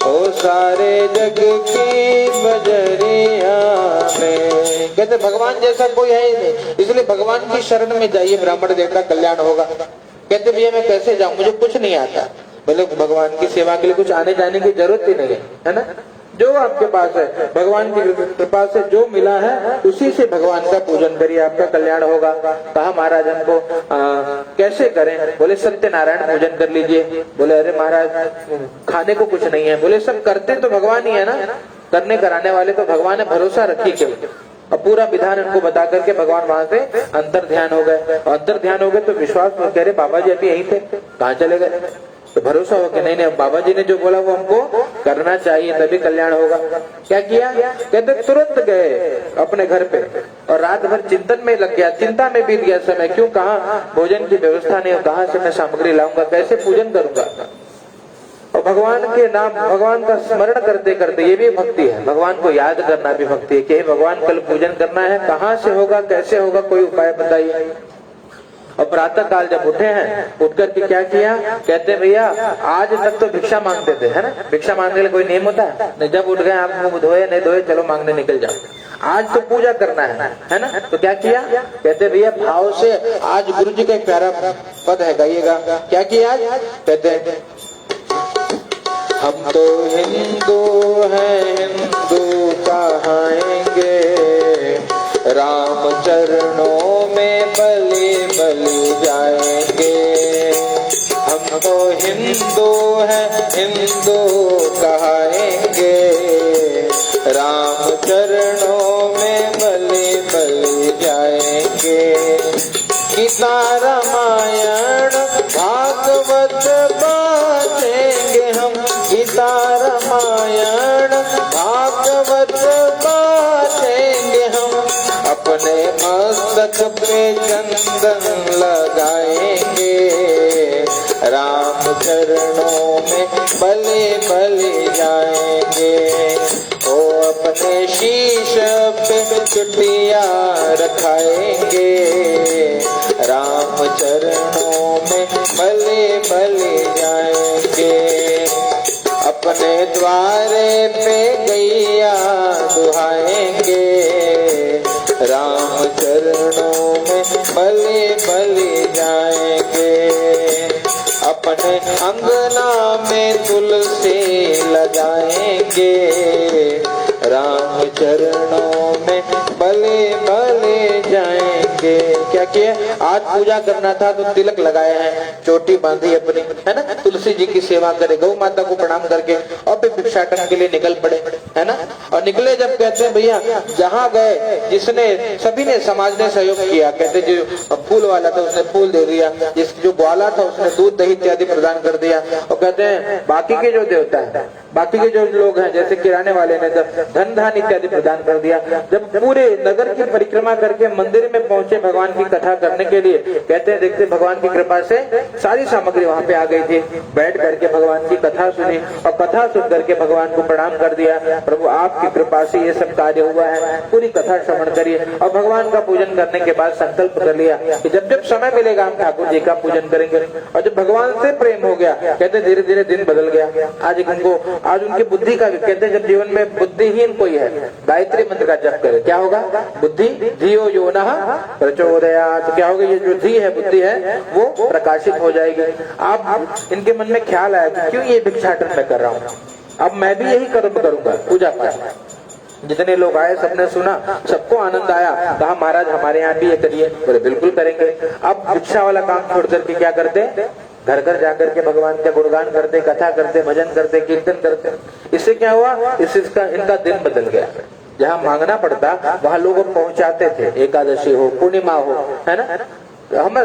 ओ सारे जग की बजरिया में। कहते भगवान जैसा कोई है ही नहीं, इसलिए भगवान की शरण में जाइए, ब्राह्मण देवता कल्याण होगा। कहते भैया मैं कैसे जाऊं, मुझे कुछ नहीं आता। बोले भगवान की सेवा के लिए कुछ आने जाने की जरूरत ही नहीं है ना। जो आपके पास है, भगवान की कृपा से जो मिला है उसी से भगवान का पूजन करिए, आपका कल्याण होगा। कहा महाराज हमको कैसे करें? बोले सत्यनारायण पूजन कर लीजिए। बोले अरे महाराज खाने को कुछ नहीं है। बोले सब करते तो भगवान ही है ना, करने कराने वाले तो भगवान है, भरोसा रखिए केवल। और पूरा विधान उनको बता करके भगवान वहां से अंतर ध्यान हो गए। और अंतर ध्यान हो गए तो विश्वास में कह रहे बाबा जी अभी यहीं थे, कहाँ चले गए? तो भरोसा हो कि नहीं बाबा जी ने जो बोला वो हमको करना चाहिए, तभी कल्याण होगा। क्या किया? कहते तुरंत गए अपने घर पे और रात भर चिंतन में लग गया, चिंता में बीत गया समय। क्यों? कहाँ भोजन की व्यवस्था नहीं, कहाँ से मैं सामग्री लाऊंगा, कैसे पूजन करूंगा। और भगवान के नाम, भगवान का स्मरण करते करते, ये भी भक्ति है, भगवान को याद करना भी भक्ति है कि भगवान कल पूजन करना है, कहाँ से होगा, कैसे होगा, कोई उपाय बताइए। और प्रातः काल जब उठे हैं, उठ करके क्या किया? कहते भैया आज तक तो भिक्षा मांगते थे, है ना, भिक्षा मांगने के लिए कोई नियम होता है? जब उठ गए आप मुंह धोए नहीं धोए, चलो मांगने निकल जाओ, आज तो पूजा करना है ना। तो क्या किया? कहते भैया भाव से आज गुरु जी का एक प्यारा पद है, गाइएगा। क्या किया? कहते हम तो हिंदू हैं, हिंदू कहाएंगे, राम चरणों में बलि बलि जाएंगे। हम तो हिंदू हैं, हिंदू कहाएंगे, राम चरणों में बलि बलि जाएंगे। गीता रामायण भागवत बाजेंगे हम, गीता रामायण भागवत बाजेंगे हम। अपने मस्तक पे चंदन लगाएंगे, राम चरणों में बलि बलि जाएंगे। ओ अपने शीश पे चुटिया रखाएंगे, राम चरणों में बलि बलि जाएंगे। अपने द्वारे पे गैया दुहाएंगे, राम चरणों में बलि बलि जाएंगे। अपने अंगना में तुलसी लगाएंगे, राम चरणों में बलि बलि जाएंगे। क्या किया? आज पूजा करना था तो तिलक लगाए हैं, चोटी बांधी अपनी, है ना, तुलसी जी की सेवा करे, गौ माता को प्रणाम करके और फिर भिक्षाटन के लिए निकल पड़े, है ना। और निकले जब कहते हैं भैया जहाँ गए, जिसने सभी ने समाज ने सहयोग किया। कहते जो फूल वाला था उसने फूल दे दिया, जो ग्वाला था उसने दूध दही इत्यादि प्रदान कर दिया। और कहते हैं बाकी के जो देवता है, बाकी के जो लोग हैं जैसे किराने वाले ने धन धान इत्यादि प्रदान कर दिया। जब पूरे नगर की परिक्रमा करके मंदिर में पहुंचे भगवान की कथा करने के लिए, कहते हैं देखते भगवान की कृपा से सारी सामग्री वहां पे आ गई थी। बैठ करके भगवान की कथा सुनी और कथा सुन करके भगवान को प्रणाम कर दिया, प्रभु आपकी कृपा से ये सब कार्य हुआ है, पूरी कथा श्रवण करिए। और भगवान का पूजन करने के बाद संकल्प कर लिया कि जब जब समय मिलेगा हम ठाकुर जी का पूजन करेंगे। और जब भगवान से प्रेम हो गया, कहते धीरे धीरे दिन बदल गया। आज उनकी बुद्धि का, कहते जब जीवन में बुद्धिहीन कोई है, गायत्री मंत्र का जप करे, क्या होगा? बुद्धि धियो यो नः प्रचोदयात्। क्या होगा? ये जो धी है, बुद्धि है, वो प्रकाशित हो जाएगी। आप इनके मन में ख्याल आया कि क्यों ये भिक्षाटन में कर रहा हूँ, अब मैं भी यही कर्म करूंगा, पूजा पाठ। जितने लोग आए सबने सुना, सबको आनंद आया। कहा महाराज हमारे यहाँ भी ये करिए। बोले बिल्कुल करेंगे। अब भिक्षा वाला काम छोड़ करके क्या करते? घर घर जाकर के भगवान का गुणगान करते, कथा करते, भजन करते, कीर्तन करते। इससे क्या हुआ? इससे इनका दिन बदल गया। जहाँ मांगना पड़ता वहाँ लोग पहुँचाते थे, एकादशी हो, पूर्णिमा हो, है ना। हम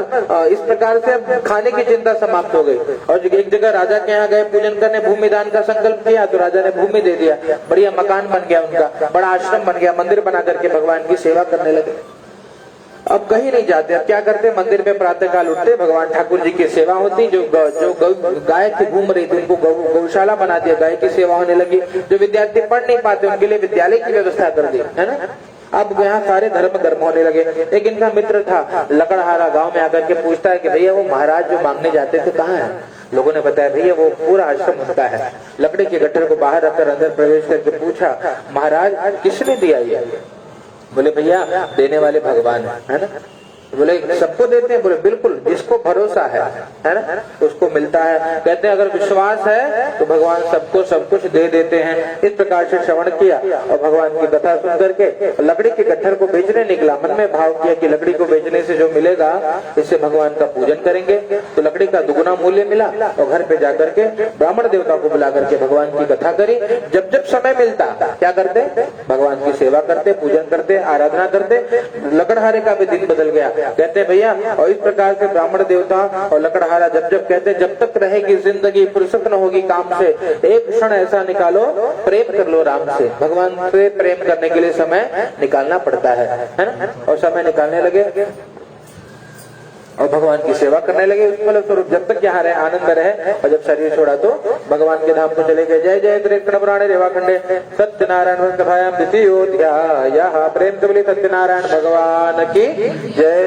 इस प्रकार से खाने की चिंता समाप्त हो गई। और एक जगह राजा के यहाँ गए पूजन करने, भूमि दान का संकल्प किया तो राजा ने भूमि दे दिया, बढ़िया मकान बन गया उनका, बड़ा आश्रम बन गया, मंदिर बना करके भगवान की सेवा करने लगे। अब कहीं नहीं जाते। अब क्या करते, मंदिर में प्रातः काल उठते, भगवान ठाकुर जी की सेवा होती। जो गाय थी घूम रही थी, उनको गौशाला बना दिया, गाय की सेवा होने लगी। जो विद्यार्थी पढ़ नहीं पाते उनके लिए विद्यालय की व्यवस्था कर दी, है ना। अब यहाँ सारे धर्म कर्म होने लगे। एक इनका मित्र था लकड़हारा, गांव में आकर के पूछता है कि भैया वो महाराज जो मांगने जाते थे कहाँ है। लोगों ने बताया भैया वो पूरा आश्रम होता है। लकड़ी के गट्ठर को बाहर रखकर अंदर प्रवेश करके पूछा, महाराज किसने दिया ये। बोले भैया देने वाले भगवान है ना। बोले सबको देते हैं। बोले बिल्कुल, जिसको भरोसा है ना, उसको मिलता है। कहते हैं अगर विश्वास है तो भगवान सबको सब कुछ दे देते हैं। इस प्रकार से श्रवण किया और भगवान की कथा सुन करके लकड़ी के गट्ठर को बेचने निकला। मन में भाव किया कि लकड़ी को बेचने से जो मिलेगा इससे भगवान का पूजन करेंगे। तो लकड़ी का दुगुना मूल्य मिला और घर पे जाकर के ब्राह्मण देवता को बुला करके भगवान की कथा करी। जब जब समय मिलता क्या करते, भगवान की सेवा करते, पूजन करते, आराधना करते। लकड़हारे का भी दिन बदल गया। कहते हैं भैया, और इस प्रकार से ब्राह्मण देवता और लकड़हारा जब जब कहते जब तक रहेगी जिंदगी फुर्सत न होगी काम से, एक क्षण ऐसा निकालो प्रेम कर लो राम से। भगवान से प्रेम करने के लिए समय निकालना पड़ता है ना। और समय निकालने लगे और भगवान की सेवा करने लगे। उस फलस्वरूप जब तक यहाँ रहे आनंद रहे, और जब शरीर छोड़ा तो भगवान के धाम को चले गए। जय जय कृष्ण पुराणे रेवाखंडे सत्यनारायण कथायां द्वितीयोऽध्यायः। प्रेम से बोलिए सत्यनारायण भगवान की जय।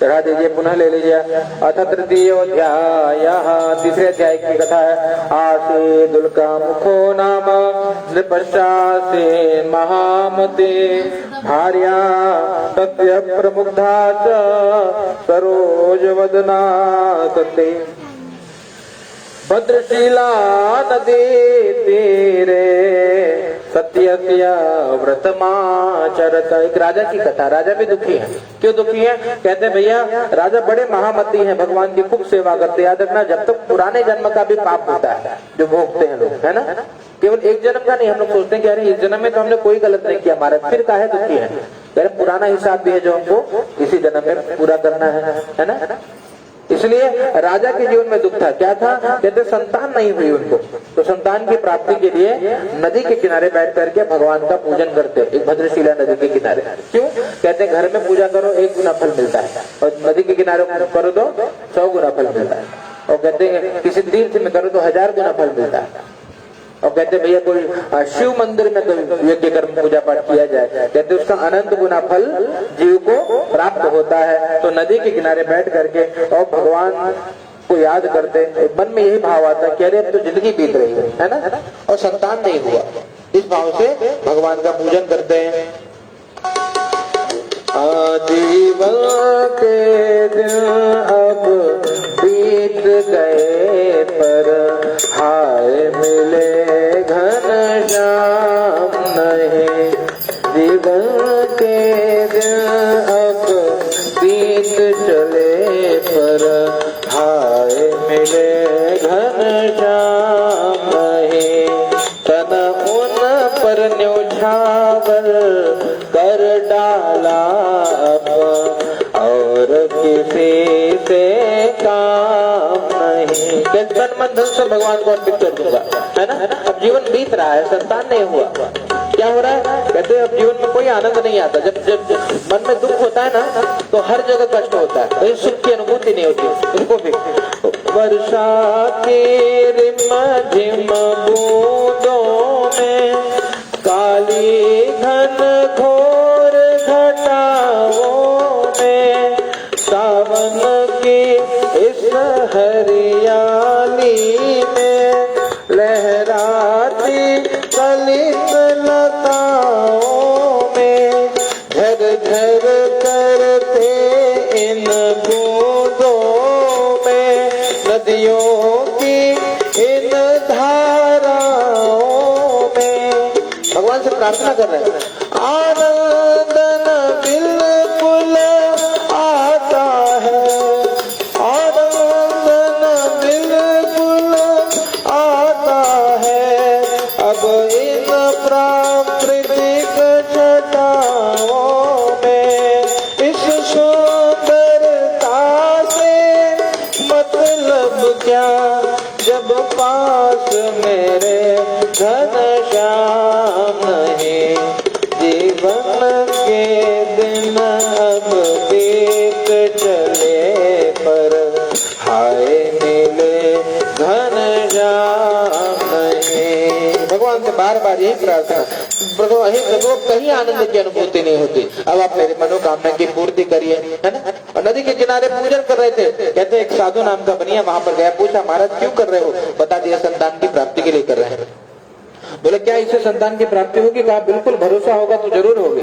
चढ़ा दीजिए, पुनः ले लीजिए। अथ तृतीयोऽध्यायः, तीसरे अध्याय की कथा है। आसीदुल्का मुखो नाम नृपश्चासे महामते भार्या तस्य प्रमुग्धा च सरोजवदना तते भद्रशीला नदी तीरे सत्यस्य व्रतमाचरत। एक राजा की कथा। राजा भी दुखी है। क्यों दुखी है? कहते हैं भैया राजा बड़े महामती हैं, भगवान की खूब सेवा करते। याद रखना जब तक पुराने जन्म का भी पाप होता है जो भोगते हैं लोग, है ना। केवल एक जन्म का नहीं। हम लोग सोचते हैं कि अरे इस जन्म में तो हमने कोई गलत नहीं किया, हमारा फिर काहे दुखी है। कह रहे पुराना हिसाब भी है जो हमको इसी जन्म में पूरा करना है ना। इसलिए राजा के जीवन में दुख था। क्या था? कहते संतान नहीं हुई उनको, तो संतान की प्राप्ति के लिए नदी के किनारे बैठ करके भगवान का पूजन करते। एक भद्रशिला नदी के किनारे। क्यों? कहते घर में पूजा करो 1 गुना फल मिलता है, और नदी के किनारे करो तो 100 गुना फल मिलता है। और कहते हैं किसी तीर्थ में करो तो 1000 गुना फल मिलता है। और कहते भैया कोई शिव मंदिर में कोई यज्ञ कर्म पूजा पाठ किया जाए, कहते उसका अनंत गुना फल जीव को प्राप्त होता है। तो नदी के किनारे बैठ करके और भगवान को याद करते, मन में यही भाव आता है कि अरे अब तो जिंदगी बीत रही है ना, और संतान नहीं हुआ। इस भाव से भगवान का पूजन करते हैं। आजीवन के दिन अब बीत गए पर हाय मिले घनश्याम नहीं। जीवन के दिन अब बीत चले पर हाय मिले घनश्याम नहीं। तन उन पर न्योछावर कर डाला और किसी से काम नहीं। तन मन धन से भगवान को अर्पित कर दूंगा, है ना। अब जीवन बीत रहा है, संतान नहीं हुआ, क्या हो रहा है? कहते अब जीवन में कोई आनंद नहीं आता। जब जब मन में दुख होता है ना तो हर जगह कष्ट होता है, कहीं सुख की अनुभूति नहीं होती। उनको भी वर्षा की रिमझिम बूंदों में काली घन घोर घटाओं में सावन की इस हरियाली में लहराती कलित लताओं में झर झर करते इन बूंदों में नदियों की इन धाराओं में। भगवान से प्रार्थना कर रहे हैं। आनंद बिल्कुल आता है, आनंद बिल्कुल आता है। अब इन प्राकृतिक छटाओं में इस सुंदरता से मतलब क्या, जब पास मेरे घनश्याम श्याम नहीं, जीवन के दिन अब बीत चले पर हाय मिले घन श्याम नहीं। भगवान से बार बार यही प्रार्थना, प्रभु हे प्रभु कहीं आनंद की अनुभूति नहीं होती, अब आप मेरी मनोकामना की पूर्ति करिए, है ना। और नदी के किनारे पूजन कर रहे थे, कहते एक साधु नाम का बनिया वहां पर गया, पूछा महाराज क्यों कर रहे हो, बता दिया संतान की प्राप्ति के लिए कर रहे हैं। बोले क्या इससे संतान की प्राप्ति होगी, कहा बिल्कुल, भरोसा होगा तो जरूर होगी।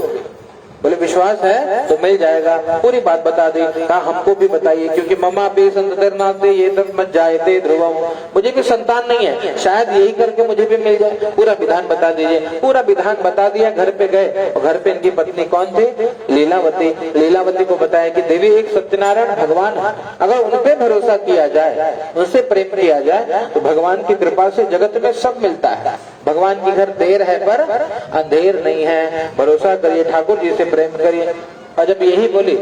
बोले विश्वास है तो मिल जाएगा, पूरी बात बता दी। कहा हमको भी बताइए, क्योंकि ममा भी संतरनाते ये तक मत जायते ध्रुवम, मुझे भी संतान नहीं है, शायद यही करके मुझे भी मिल जाए, पूरा विधान बता दीजिए। पूरा विधान बता दिया। घर पे गए और घर पे इनकी पत्नी कौन थी, लीलावती। लीलावती को बताया कि देवी एक सत्यनारायण भगवान है, अगर उन पे भरोसा किया जाए, उनसे प्रेम किया जाए तो भगवान की कृपा से जगत में सब मिलता है। भगवान की घर देर है पर अंधेर नहीं है, भरोसा करिए, ठाकुर जी से प्रेम करिए। और जब यही बोली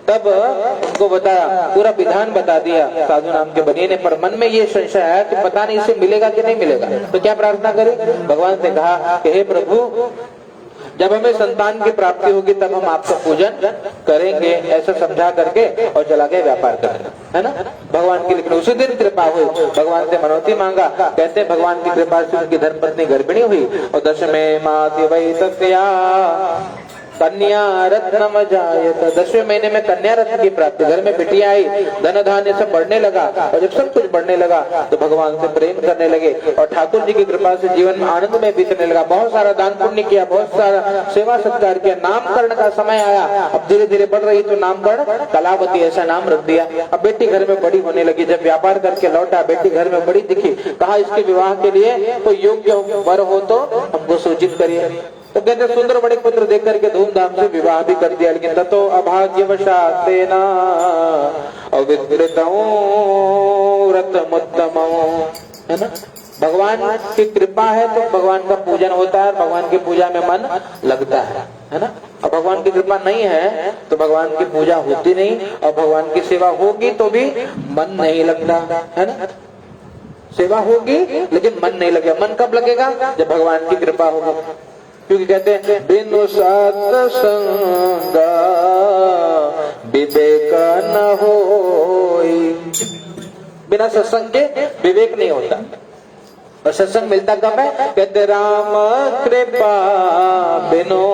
तब उनको बताया, पूरा विधान बता दिया साधु नाम के बनिए ने। पर मन में ये संशय आया कि पता नहीं इसे मिलेगा कि नहीं मिलेगा, तो क्या प्रार्थना करें। भगवान से कहा कि हे प्रभु जब हमें संतान की प्राप्ति होगी तब हम आपका पूजन करेंगे, ऐसा समझा करके और चला गया व्यापार करने, है ना। भगवान की लेकिन उसी दिन कृपा हुई, भगवान से मनौती मांगा। कहते भगवान की कृपा से उनकी धर्मपत्नी गर्भिणी हुई और दशमे माति वै तस्या कन्या रत्नम जायत, 10वें महीने में कन्या रत्न की प्राप्ति, घर में बिटिया आई, धन धान्य सब बढ़ने लगा। और जब सब कुछ बढ़ने लगा तो भगवान से प्रेम करने लगे और ठाकुर जी की कृपा से जीवन में आनंद में बीतने लगा। बहुत सारा दान पुण्य किया, बहुत सारा सेवा सत्कार किया। नामकरण का समय आया, अब धीरे धीरे बढ़ रही तो नामकरण कलावती ऐसा नाम रख दिया। अब बेटी घर में बड़ी होने लगी, जब व्यापार करके लौटा बेटी घर में बड़ी दिखी, कहा इसके विवाह के लिए कोई योग्य वर हो तो हमको सूचित करिए। तो कहते सुंदर बड़े पुत्र देख करके धूमधाम से विवाह भी कर दिया। लेकिन ततो अभाग्यवशात् तेना अविद्रुतं व्रतमुत्तमं, है ना। भगवान की कृपा है तो भगवान का पूजन होता है, भगवान की पूजा में मन लगता है ना। और भगवान की कृपा नहीं है तो भगवान की पूजा होती नहीं, और भगवान की सेवा होगी तो भी मन नहीं लगता, है ना। सेवा होगी लेकिन मन नहीं लगेगा। मन कब लगेगा, जब भगवान की कृपा होगी। क्योंकि कहते हैं बिनु सत्संग विवेक न होई, बिना सत्संग के विवेक नहीं होता। और सत्संग मिलता कब है, कहते राम कृपा बिनो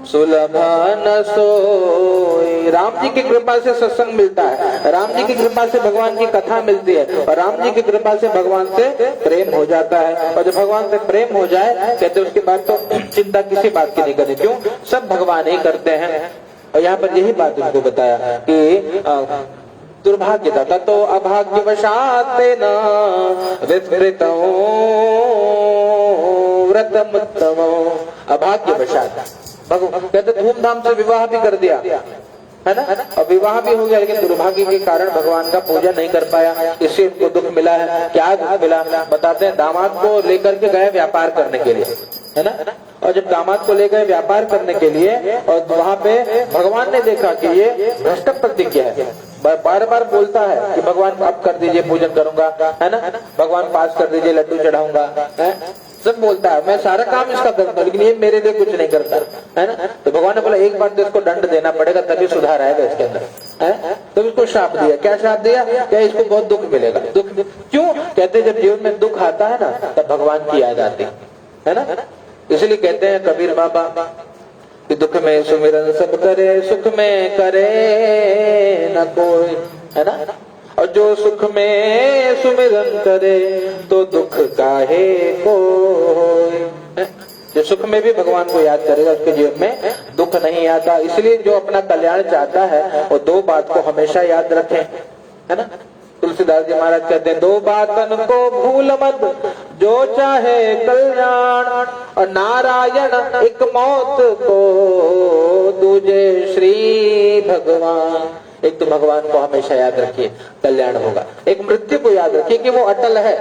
सुलभ न सोई। राम जी की कृपा से सत्संग मिलता है, राम जी की कृपा से भगवान की कथा मिलती है, और राम जी की कृपा से भगवान से प्रेम हो जाता है। और जब भगवान से प्रेम हो जाए कहते उसके बाद तो चिंता किसी बात की नहीं करनी, क्यों, सब भगवान ही करते हैं। और यहाँ पर यही बात उनको बताया कि दुर्भाग्यदाता तो अभाग्यवशात् तेन विस्मृतं व्रतमुत्तमं, अभाग्यवशात्। कहते धूमधाम से विवाह भी कर दिया, है ना, और विवाह भी हो गया, लेकिन दुर्भाग्य के कारण भगवान का पूजन नहीं कर पाया, इससे उनको दुख मिला है। क्या दुख मिला, बताते हैं दामाद को लेकर के गए व्यापार करने के लिए, है ना। और जब दामाद को ले गए व्यापार करने के लिए और वहां पे भगवान ने देखा कि ये भ्रष्ट प्रतिज्ञा है, बार बार बोलता है कि भगवान आप कर दीजिए पूजन करूंगा, है ना, भगवान पास कर दीजिए लड्डू चढ़ाऊंगा, सब बोलता है मैं सारा काम इसका करता हूँ, लेकिन ये मेरे लिए कुछ नहीं करता, है ना। तो भगवान ने बोला एक बार तो इसको दंड देना पड़ेगा तभी सुधार आएगा इसके अंदर, है। तो इसको शाप दिया। क्या शाप दिया, क्या इसको बहुत दुख मिलेगा। दुख क्यों, कहते जब जीवन में दुख आता है ना तब भगवान की याद आती है ना। इसलिए कहते हैं कबीर बाबा कि दुख में सुमिरन सब करे, सुख में करे न कोई, है ना। और जो सुख में सुमिरन करे तो दुख काहे कोई, जो सुख में भी भगवान को याद करेगा उसके जीवन में दुख नहीं आता। इसलिए जो अपना कल्याण चाहता है वो दो बात को हमेशा याद रखें, है ना। तुलसीदास जी महाराज कहते हैं दो बातन को भूल मत, जो चाहे कल्याण, और नारायण एक मौत को दूजे श्री भगवान। एक तो भगवान को हमेशा याद रखिए, कल्याण होगा। एक मृत्यु को याद रखिए कि वो अटल है,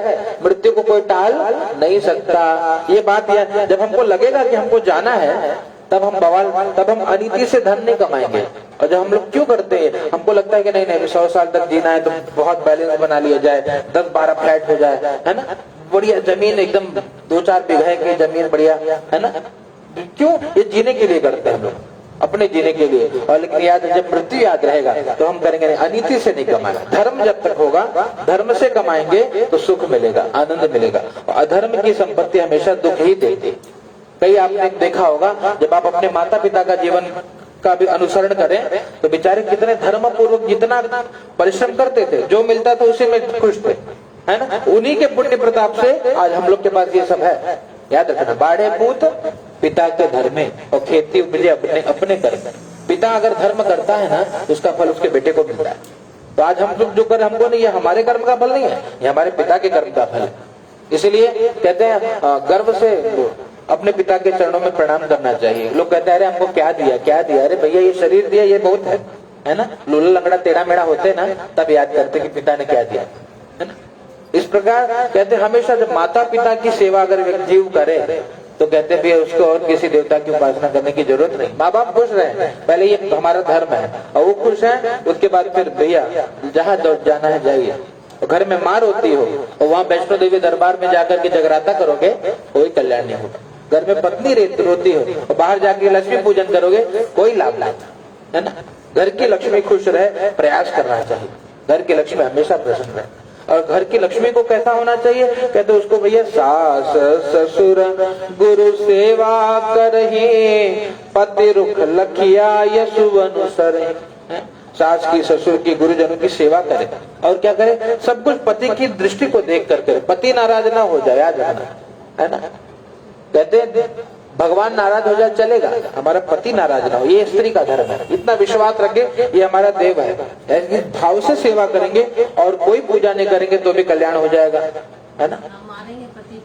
मृत्यु को कोई टाल नहीं सकता। ये बात है, जब हमको लगेगा कि हमको जाना है तब हम बवाल, तब हम अनीति से धन नहीं कमाएंगे। और जब हम लोग क्यों करते हैं, हमको लगता है कि नहीं नहीं 100 साल तक जीना है तो बहुत बैलेंस बना लिया जाए, 10-12 फ्लैट हो जाए, है ना। बढ़िया जमीन, एकदम 2-4 बीघे की जमीन बढ़िया, है ना? क्यों? ये जीने के लिए करते हैं हम लोग, अपने जीने के लिए। और लेकिन याद, जब मृत्यु याद रहेगा तो हम करेंगे अनीति से नहीं कमाना। धर्म जब तक होगा, धर्म से कमाएंगे तो सुख मिलेगा, आनंद मिलेगा। और अधर्म की संपत्ति हमेशा दुख ही देती। कई आपने देखा होगा, जब आप अपने माता पिता का जीवन का भी अनुसरण करें तो बेचारे कितने धर्म पूर्वक जितना परिश्रम करते थे, जो मिलता था उसी में खुश थे, है ना? उन्हीं के पुण्य प्रताप से आज हम लोग के पास ये सब है। याद रखना, बाड़े पूत पिता के धर्मे और खेती उपजे अपने अपने कर्म। पिता अगर धर्म करता है ना तो उसका फल उसके बेटे को मिलता है। तो आज हम लोग जो कर, हमको नहीं, ये हमारे कर्म का फल नहीं है, ये हमारे पिता के कर्म का फल है। इसलिए कहते हैं गर्व से अपने पिता के चरणों में प्रणाम करना चाहिए। लोग कहते हैं अरे हमको क्या दिया, क्या दिया? अरे भैया ये शरीर दिया, ये बहुत है ना? लूला लंगड़ा टेढ़ा मेढ़ा होते ना, तब याद करते कि पिता ने क्या दिया, है ना? इस प्रकार कहते हमेशा जब माता पिता की सेवा अगर जीव करे तो कहते भैया उसको और किसी देवता की उपासना करने की जरूरत नहीं। माँ बाप खुश रहे, पहले ये हमारा धर्म है, और वो खुश है, उसके बाद फिर भैया जहाँ जाना है जाइए। और घर में माँ रोती हो और वहाँ वैष्णो देवी दरबार में जाकर के जगराता करोगे, कोई कल्याण नहीं होगा। घर में पत्नी रोती हो और बाहर जाके लक्ष्मी पूजन करोगे, कोई लाभ नहीं, है ना? घर की लक्ष्मी खुश रहे, प्रयास करना चाहिए। घर की लक्ष्मी हमेशा प्रसन्न रहे। और घर की लक्ष्मी को कैसा होना चाहिए? कहते उसको भैया सास ससुर गुरु सेवा करही, पति रुख लखिया यशुवन सरहि। सास की, ससुर की, गुरुजनों की सेवा करे। और क्या करे? सब कुछ पति की दृष्टि को देख कर करे, पति नाराज ना हो जाए, याद रखना, है ना? कहते भगवान नाराज हो जाए चलेगा, हमारा पति नाराज ना हो, ये स्त्री का धर्म है। इतना विश्वास रखे, ये हमारा देव है। ऐसे भाव से सेवा करेंगे और कोई पूजा नहीं करेंगे तो भी कल्याण हो जाएगा, है ना? मारेंगे पति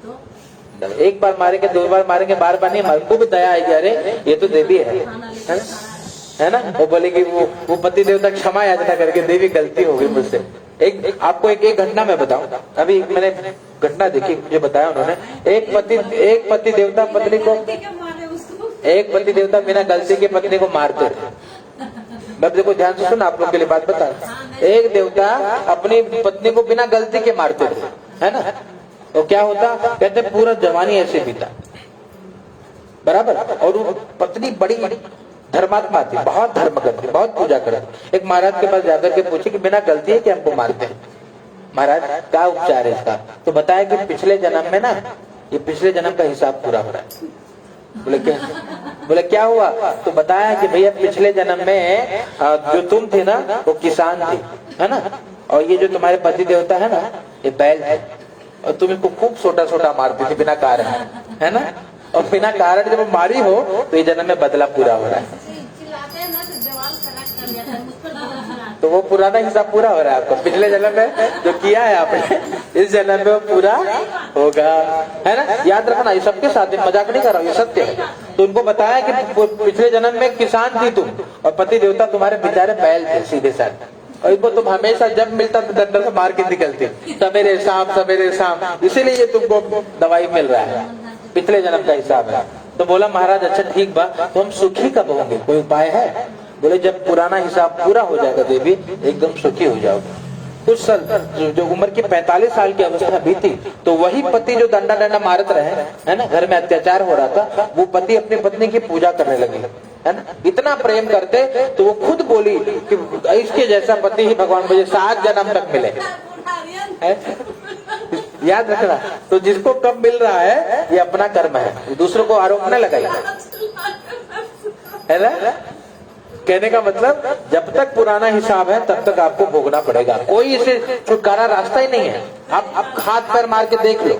तो एक बार मारेंगे, 2 बार मारेंगे, बार-बार नहीं मारेंगे। उनको भी दया आएगी, अरे ये तो देवी है ना? वो बोलेगी वो पति देवता क्षमा याचना करके, देवी गलती हो गई मुझसे। आपको एक घटना मैं बताऊं, अभी मैंने घटना देखी, मुझे बताया उन्होंने। एक पति देवता पत्नी को, एक पति देवता बिना गलती के पत्नी को मारते थे। मैं देखो ध्यान से सुन, आप लोग के लिए बात बता। एक देवता अपनी पत्नी को बिना गलती के मारते थे, है ना? तो क्या होता? कहते पूरा जवानी ऐसे बीता, बराबर। और वो पत्नी बड़ी धर्मात्मा थी, बहुत धर्म करती, बहुत पूजा करती। एक महाराज के पास जाकर के पूछे कि बिना गलती है कि हमको मारते हैं? महाराज क्या उपचार है इसका? तो बताया कि पिछले जन्म में ना, ये पिछले जन्म का हिसाब पूरा हो रहा है। बोले क्या हुआ? तो बताया कि भैया पिछले जन्म में जो तुम थे ना वो किसान थे, है ना? और ये जो तुम्हारे पति देवता है ना, ये बैल है, और तुम इनको खूब छोटा मारती थी बिना कारण, है ना? और बिना कारण जब मारी हो तो ये जन्म में बदला पूरा हो रहा है। तो वो पुराना हिसाब पूरा हो रहा है आपको। पिछले जन्म में जो किया है आपने, इस जन्म में वो पूरा होगा, है ना? याद रखना, ये सबके साथ, मजाक नहीं कर रहा हूँ, ये सत्य है। तो उनको बताया कि पिछले जन्म में किसान थी तुम, और पति देवता तुम्हारे बेचारे बैल थे सीधे साथ, और इनको तुम हमेशा जब मिलता तो डंडा से मार के निकलती, सवेरे शाम। इसीलिए ये तुमको दवाई मिल रहा है, पिछले जन्म का हिसाब है। तो बोला महाराज अच्छा ठीक बा, तो हम सुखी कब होंगे, कोई उपाय है? बोले जब पुराना हिसाब पूरा हो जाएगा देवी, एकदम सुखी हो जाओगे। कुछ साल जो उम्र की 45 साल की अवस्था बीती तो वही पति जो डंडा मारत रहे, है ना, घर में अत्याचार हो रहा था, वो पति अपनी पत्नी की पूजा करने लगे, है ना? इतना प्रेम करते तो वो खुद बोली कि इसके जैसा पति ही भगवान मुझे 7 जन्म तक मिले। याद रखना, तो जिसको कब मिल रहा है ये अपना कर्म है, दूसरों को आरोप न लगाइए, है ना? कहने का मतलब जब तक पुराना हिसाब है तब तक आपको भोगना पड़ेगा, कोई इसे छुटकारा रास्ता ही नहीं है। आप हाथ पैर मार के देख लो,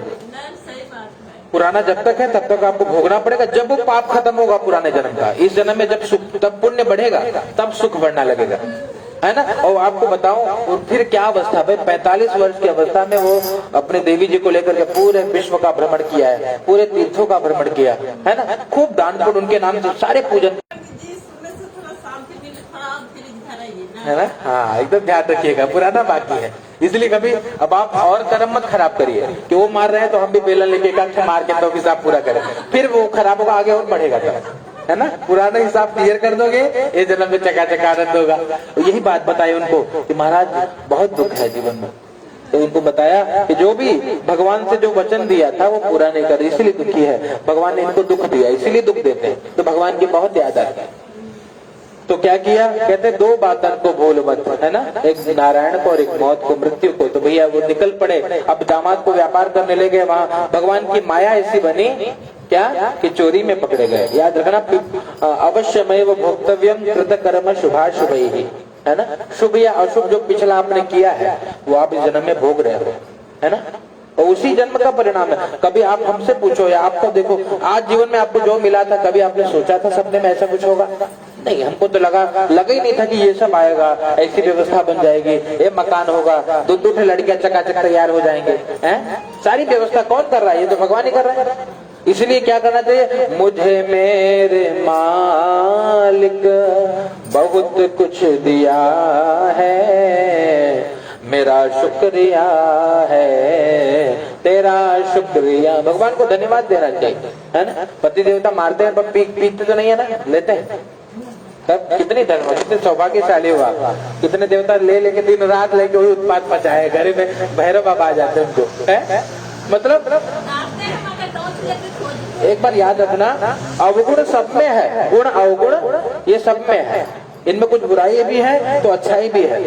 पुराना जब तक है तब तक आपको भोगना पड़ेगा। जब वो पाप खत्म होगा पुराने जन्म का, इस जन्म में जब सुख, तब पुण्य बढ़ेगा, तब सुख बढ़ना लगेगा, है ना? और आपको बताऊं फिर क्या अवस्था, भाई 45 वर्ष की अवस्था में वो अपने देवी जी को लेकर के पूरे विश्व का भ्रमण किया है, पूरे तीर्थों का भ्रमण किया है ना, खूब दान पुण्य उनके नाम से सारे पूजन, है ना? हाँ एकदम ध्यान रखिएगा, पुराना बाकी है, इसलिए कभी अब आप और कर्म मत खराब करिए कि वो मार रहे हैं तो हम भी बेलन लेके इकट्ठे मार के तो हिसाब पूरा करें, फिर वो खराब होगा, आगे और बढ़ेगा, है ना? पुराना हिसाब क्लियर कर दोगे, ये जन्म में चकाचक आनंद होगा। यही बात बताई उनको कि महाराज बहुत दुख है जीवन में, तो उनको बताया कि जो भी भगवान से जो वचन दिया था वो पूरा नहीं कर, इसलिए दुखी है, भगवान ने इनको दुख दिया, इसीलिए दुख देते हैं। तो भगवान की बहुत याद आती है। तो क्या किया, कहते दो बातन को भूल मत, है ना, एक नारायण को और एक मौत को, मृत्यु को। तो भैया वो निकल पड़े। अब दामाद को व्यापार करने लगे। वहां भगवान की माया ऐसी बनी क्या कि चोरी में पकड़े गए। याद रखना, अवश्यमेव वो भोक्तव्यम कृत कर्म शुभाशुभ ही, है ना। शुभ या अशुभ जो पिछला आपने किया है वो आप इस जन्म में भोग रहे हो, है ना, और उसी जन्म का परिणाम है। कभी आप हमसे पूछो या आपको देखो, आज जीवन में आपको जो मिला था, कभी आपने सोचा था सपने में ऐसा कुछ होगा? नहीं, हमको तो लगा ही नहीं था कि ये सब आएगा, ऐसी व्यवस्था बन जाएगी, ये मकान होगा, दो लड़कियां चकाचक तैयार हो जाएंगे, हैं? सारी व्यवस्था कौन कर रहा है? ये तो भगवान ही कर रहा है। इसलिए क्या करना चाहिए, मुझे मेरे मालिक बहुत कुछ दिया है, मेरा शुक्रिया है, तेरा शुक्रिया। भगवान को धन्यवाद देना चाहिए, है ना। पति देवता मारते हैं पर पीते तो नहीं है ना, लेते हैं। तब कितनी धर्म, कितने सौभाग्यशाली हुआ। कितने देवता ले लेके दिन रात लेके वही उत्पाद मचाए, घर में भैरव बाबा आ जाते हैं उनको, है? मतलब एक बार याद रखना, अवगुण सब में है, गुण अवगुण ये सब में है। इनमें कुछ बुराई भी है तो अच्छाई भी है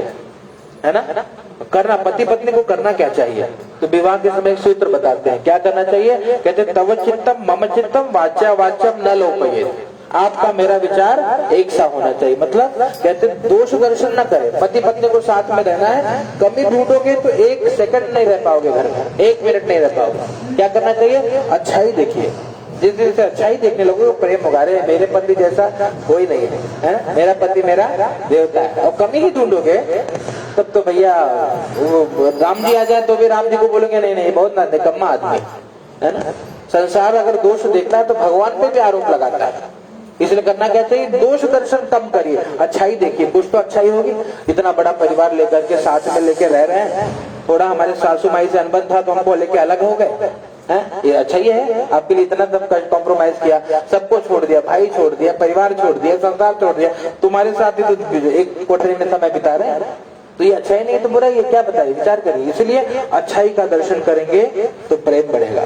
ना। करना, पति पत्नी को करना क्या चाहिए? तो विवाह के समय एक सूत्र बताते हैं, क्या करना चाहिए? कहते तव चित्तम मम चित्तम वाच्या वाच्यम न लोपयेत्। आपका मेरा विचार एक सा होना चाहिए। मतलब कहते दोष दर्शन न करें। पति पत्नी को साथ में रहना है, कमी ढूंढोगे तो एक सेकंड नहीं रह पाओगे घर में, एक मिनट नहीं रह पाओगे। क्या करना चाहिए? अच्छाई देखिए। जिस दिन से अच्छाई देखने लोगे वो प्रेम होगा। अरे मेरे पति जैसा कोई नहीं है, मेरा पति मेरा देवता है। और कमी ही ढूंढोगे तब तो भैया वो राम जी आ जाए तो भी राम जी को बोलेंगे नहीं नहीं बहुत ना निकम्मा आदमी, है ना। संसार अगर दोष देखता है तो भगवान पे भी आरोप लगाता है। इसलिए करना क्या चाहिए? दोष दर्शन कम करिए, अच्छाई देखिए। कुछ तो अच्छाई होगी। इतना बड़ा परिवार लेकर के साथ में लेके रह रहे हैं, थोड़ा हमारे सासू माई से अनबन था तो हमको लेके अलग हो गए, ये अच्छा ही है। आपके लिए इतना तब कॉम्प्रोमाइज किया, सबको छोड़ दिया, भाई छोड़ दिया, परिवार छोड़ दिया, संसार छोड़ दिया, तुम्हारे साथ ही तो एक कोठरी में समय बिता रहे हैं। तो ये अच्छा ही नहीं तो बुरा, ये क्या बताइए? विचार करिए। इसलिए अच्छाई का दर्शन करेंगे तो प्रेम बढ़ेगा,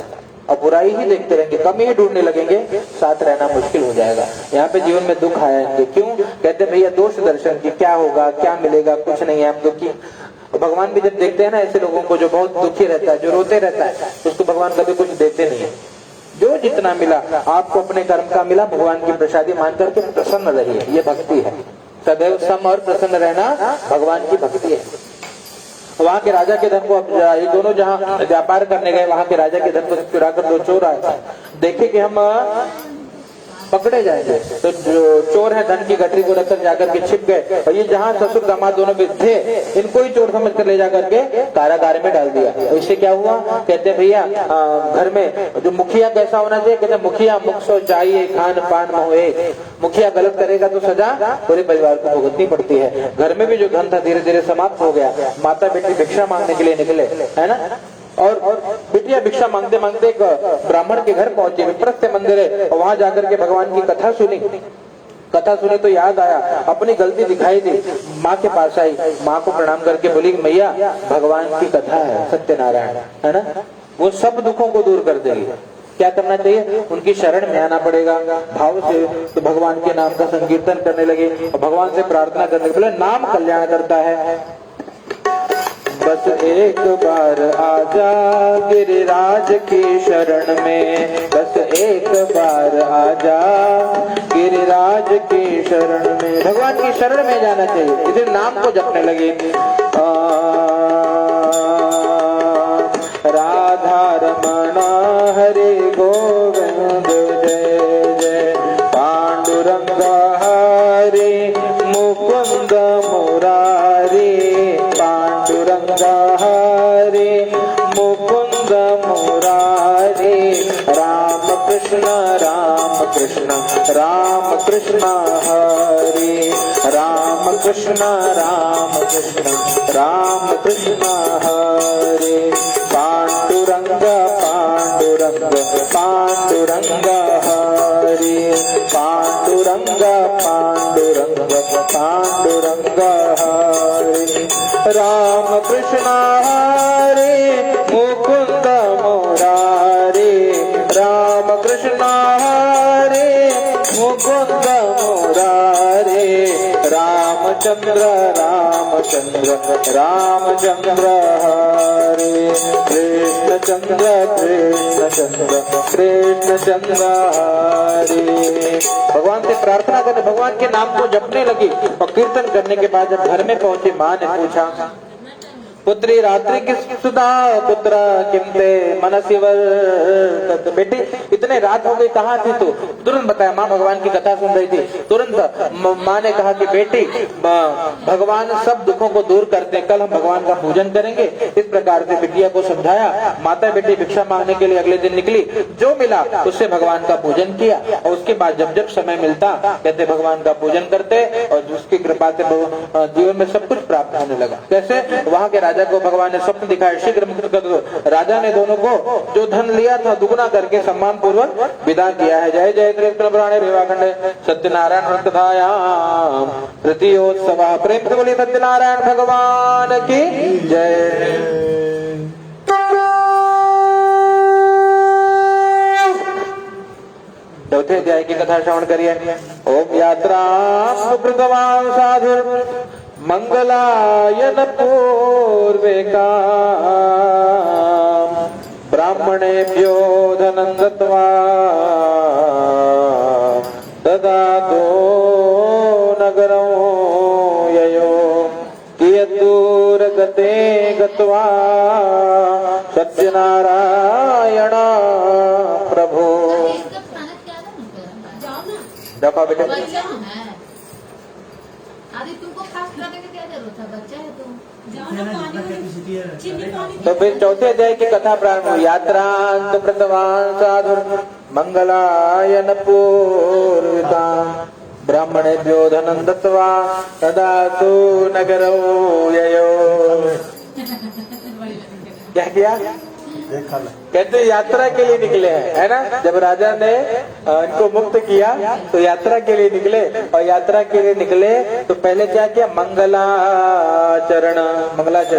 और बुराई ही देखते रहेंगे, कमी ही ढूंढने लगेंगे, साथ रहना मुश्किल हो जाएगा। यहाँ पे जीवन में दुख आएंगे। क्यों? कहते भैया दोष दर्शन की, क्या होगा, क्या मिलेगा, कुछ नहीं है, हम दुखी। भगवान भी जब देखते हैं ना ऐसे लोगों को जो बहुत दुखी रहता है, जो रोते रहता है, तो उसको भगवान कभी कुछ देते नहीं है। जो जितना मिला आपको अपने कर्म का मिला, भगवान की प्रसादी मान करके प्रसन्न रहिए, ये भक्ति है। सदैव सम और प्रसन्न रहना भगवान की भक्ति है। वहां के राजा के धन को, ये दोनों जहाँ व्यापार करने गए, वहां के राजा के धन को चुरा कर दो चोर आए, देखे कि हम पकड़े जाएंगे, तो जो चोर है धन की गठरी को रखकर जाकर के छिप गए। और ये जहाँ ससुर दामाद दोनों भी थे, इनको ही चोर समझ कर ले जाकर के कारागार में डाल दिया। तो इससे क्या हुआ? कहते भैया घर में जो मुखिया कैसा होना चाहिए? कहते मुखिया मुख सो चाहिए, खान पान मोहे। मुखिया गलत करेगा तो सजा पूरे परिवार को भुगतनी पड़ती है। घर में भी जो धन था धीरे धीरे समाप्त हो गया। माता बेटी भिक्षा मांगने के लिए निकले, है ना, और बिटिया भिक्षा मांगते मांगते एक ब्राह्मण के घर पहुंचे, विप्रस्थ मंदिर है, और वहां जाकर के भगवान की कथा सुनी। कथा सुनी तो याद आया, अपनी गलती दिखाई दी, माँ के पास आई, माँ को प्रणाम करके बोली मैया भगवान की कथा है, सत्यनारायण, है ना, वो सब दुखों को दूर कर देगी। क्या करना चाहिए? उनकी शरण में आना पड़ेगा भाव से। तो भगवान के नाम का संकीर्तन करने लगे और भगवान से प्रार्थना करने लगे। नाम कल्याण करता है। बस एक बार आजा गिरिराज की शरण में, बस एक बार आजा गिरिराज की शरण में। भगवान की शरण में जाना चाहिए, इसे नाम को जपने लगे। राधा रमण हरे गोविंद जय जय, पांडुरंग हरे मुकुंद मुरारी, पांडुरंग हरे मुकुंद मुरारी, राम कृष्ण राम कृष्ण राम कृष्ण हरे, राम कृष्ण राम कृष्ण राम कृष्ण हरे, पांडुरंग पांडुरंग पांडुरंग हरे, पांडुरंग पांडुरंग पांडुरंग हरे, राम कृष्ण हरे हरे मुकुंद मुरारे रामचंद्र रामचंद्र रामचंद्र हरे कृष्ण चंद्र कृष्ण चंद्र कृष्ण चंद्र हरे। भगवान से प्रार्थना करने, भगवान के नाम को जपने लगी और कीर्तन करने के बाद जब घर में पहुंची माँ ने पूछा, पुत्री रात्रि की सुधा पुत्र किमते मनसी वर्तते। बेटी इतने रात हो गई, कहाँ थी तू? तुरंत बताया, माँ भगवान की कथा सुन रही थी। तुरंत माँ ने कहा कि बेटी भगवान सब दुखों को दूर करते हैं, कल हम भगवान का पूजन करेंगे। इस प्रकार से बिटिया को समझाया। माता बेटी भिक्षा मांगने के लिए अगले दिन निकली, जो मिला उससे भगवान का पूजन किया और उसके बाद जब जब समय मिलता कहते भगवान का पूजन करते और उसकी कृपा से जीवन में सब कुछ प्राप्त होने लगा। कैसे? वहाँ के राजा को भगवान ने स्वप्न दिखाया, शीघ्र मुक्त कर दो। राजा ने दोनों को जो धन लिया था दुगुना करके सम्मान पूर्वक विदा किया है। जय जय कृष्ण पुराणे रेवाखंडे सत्यनारायण कथायाम तृतीयोत्सव। प्रेम से बोलिए सत्यनारायण भगवान की जय। चौथे अध्याय की कथा श्रवण करिए। ओम यात्रा सुकृतवान साधु मंगलायन पूर्वेका ब्राह्मणेभ्यो धनं दत्त्वा ददातो नगरो ययो कियद्दूरगते गत्वा सत्यनारायण प्रभो। देखो बेटे, अरे तुमको खास करने की क्या जरूरत है, बच्चा है तुम, जाओ ना पानी में। तो फिर चौथे अध्याय की कथा प्रारंभ हुई। यात्रांत कृतवान साधु मंगलायन पूर्विका ब्राह्मणेभ्यो धनं दत्त्वा ददातु नगरो ययो। क्या किया? कहते यात्रा के लिए निकले हैं, है ना। जब राजा ने इनको मुक्त किया तो यात्रा के लिए निकले और यात्रा के लिए निकले तो पहले क्या किया? मंगलाचरण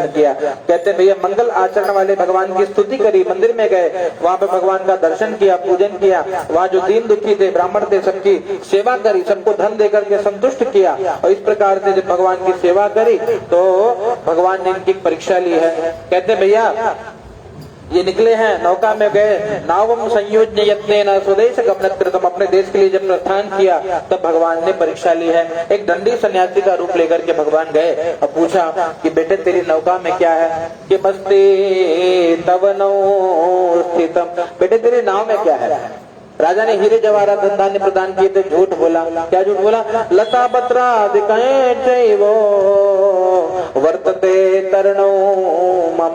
किया। कहते भैया मंगल आचरण वाले भगवान की स्तुति करी। मंदिर में गए, वहाँ पे भगवान का दर्शन किया, पूजन किया। वहाँ जो दीन दुखी थे, ब्राह्मण थे, सबकी सेवा करी, सबको धन देकर के संतुष्ट किया। और इस प्रकार से जब भगवान की सेवा करी तो भगवान ने इनकी परीक्षा ली है। कहते भैया ये निकले हैं, नौका में गए, नावम संयोज्य यत्नेन स्वदेश गमनकृतम, अपने देश के लिए जब प्रस्थान किया तब भगवान ने परीक्षा ली है। एक दंडी सन्यासी का रूप लेकर के भगवान गए और पूछा कि बेटे तेरी नौका में क्या है? कि बस्ती तव नौ स्थितम, बेटे तेरी नाव में क्या है? राजा ने हीरे जवाहरात धन धान्य प्रदान किए तो झूठ बोला। क्या झूठ बोला? लता पत्रादिकं चैवो वर्तते तरणो मम।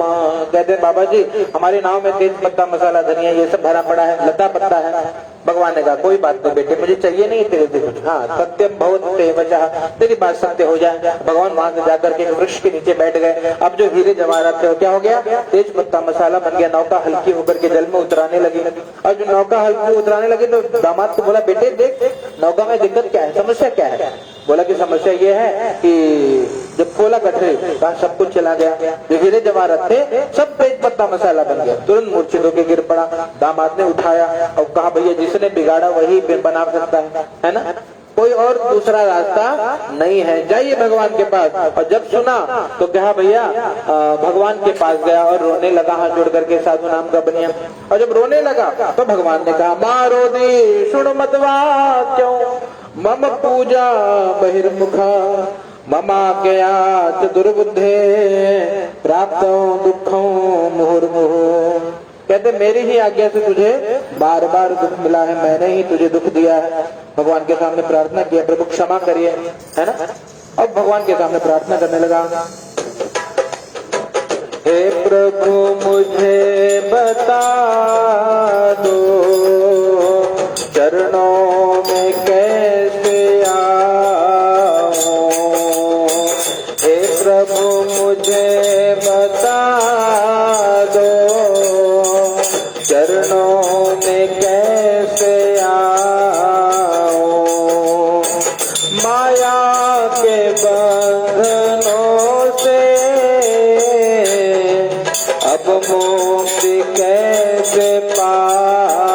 कहते बाबा जी हमारे नाव में तेज पत्ता मसाला धनिया ये सब भरा पड़ा है, लता पत्ता है। भगवान ने कहा कोई बात नहीं बेटे, मुझे चाहिए नहीं तेरे से कुछ। हाँ सत्यम भवते वचः, तेरी बात सत्य हो जाए। भगवान वहां से जाकर के वृक्ष के नीचे बैठ गए। अब जो हीरे जवाहरात थे क्या हो गया? तेज पत्ता मसाला बन गया। नौका हल्की होकर के जल में उतराने लगी। और जो नौका हल्की उतराने लगी तो दामाद को बोला बेटे देख नौका में दिक्कत क्या है, समस्या क्या है? बोला कि समस्या ये है कि जब खोला गठरी कहा सब कुछ चला गया, जो हीरे जवाहरात थे सब तेज पत्ता मसाला बन गया। तुरंत मूर्छित होकर गिर पड़ा। दामाद ने उठाया और कहा भैया जिसने बिगाड़ा वही बना सकता है ना, कोई और दूसरा रास्ता नहीं है, जाइए भगवान के पास। और जब सुना तो कहा भैया भगवान के पास गया और रोने लगा, हाथ जोड़ करके साधु नाम का बनिया। और जब रोने लगा तो भगवान ने कहा मारो दी सुन मतवा क्यों मम पूजा बहिर्मुखा ममा ज्ञात दुर्बुद्धे प्राप्त दुखों मुहुर्मुहु। कहते मेरी ही आज्ञा से तुझे बार बार दुख मिला है, मैंने ही तुझे दुख दिया है। भगवान के सामने प्रार्थना किया प्रभु क्षमा करिए, है ना। अब भगवान के सामने प्रार्थना करने लगा, हे प्रभु मुझे बता दो चरणों में कैसे आऊं। हे प्रभु मुझे बता दो चरणों में कैसे आऊं। माया के बंधनों से अब मुक्ति कैसे पाऊं।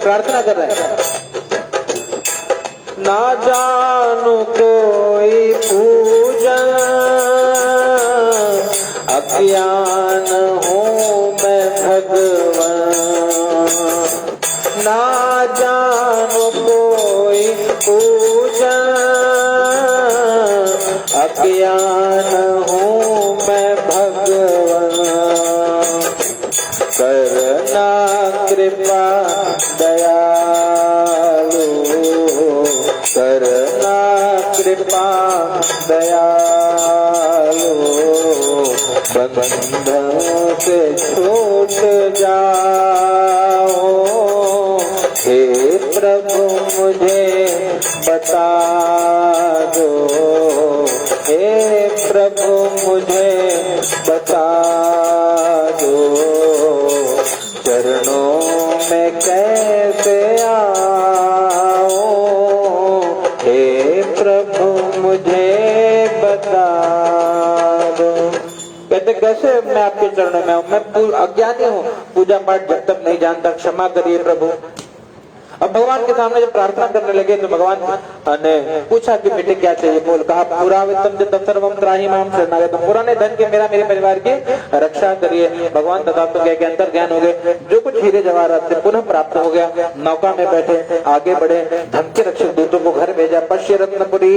में प्रार्थना कर रहे हैं। ना जानू कोई पूजन, अज्ञान हूँ मैं भगवान। ना जानू कोई पूजन, अज्ञान हूँ मैं भगवान। करना कृपा दयालु, करना कृपा दयालु, बंधन से छूट जाओ। हे प्रभु मुझे बता दो, हे प्रभु मुझे बता दो, चरणों में कैसे आऊं। हे प्रभु मुझे बता दो। कहते कैसे मैं आपके चरणों में हूँ, मैं अज्ञानी हूँ, पूजा पाठ जब तक नहीं जानता, क्षमा करिए प्रभु। अब भगवान के सामने जब प्रार्थना करने लगे तो भगवान ने पूछा कि बेटे क्या चाहिए, बोल। कहा पूरा वित्तम जब सर्वम त्राहिमाम शरणागतम, पुराने धन के मेरा मेरे परिवार की रक्षा करिए। भगवान तथास्तु के अंतर ज्ञान हो गए, जो कुछ हीरे जवाहरात थे पुनः प्राप्त हो गया। नौका में बैठे आगे बढ़े, धन के रक्षक दूतों को घर भेजा। पश्य रत्नपुरी,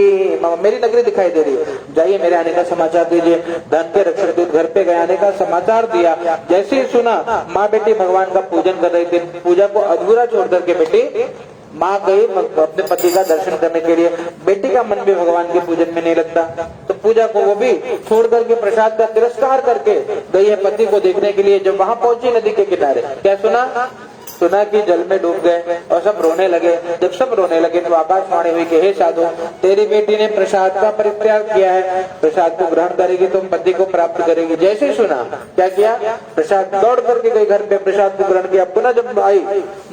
मेरी नगरी दिखाई दे रही है, जाइए मेरे आने का समाचार दीजिए। धन के रक्षक दूत घर पे गए, आने का समाचार दिया। जैसे ही सुना, माँ बेटी भगवान का पूजन कर रही थी, पूजा को अधूरा छोड़ करके बेटी माँ गई अपने पति का दर्शन करने के लिए। बेटी का मन भी भगवान के पूजन में नहीं लगता, तो पूजा को वो भी छोड़ करके प्रसाद का तिरस्कार करके गई है पति को देखने के लिए। जब वहां पहुंची नदी के किनारे, क्या सुना कि जल में डूब गए और सब रोने लगे। जब सब रोने लगे तो आकाशवाणी हुई कि हे साधु, तेरी बेटी ने प्रसाद का परित्याग किया है, प्रसाद को ग्रहण करेगी तो पति को प्राप्त करेगी। जैसे ही सुना, क्या किया, प्रसाद दौड़ करके गई घर पे, प्रसाद को ग्रहण किया। पुनः जब आई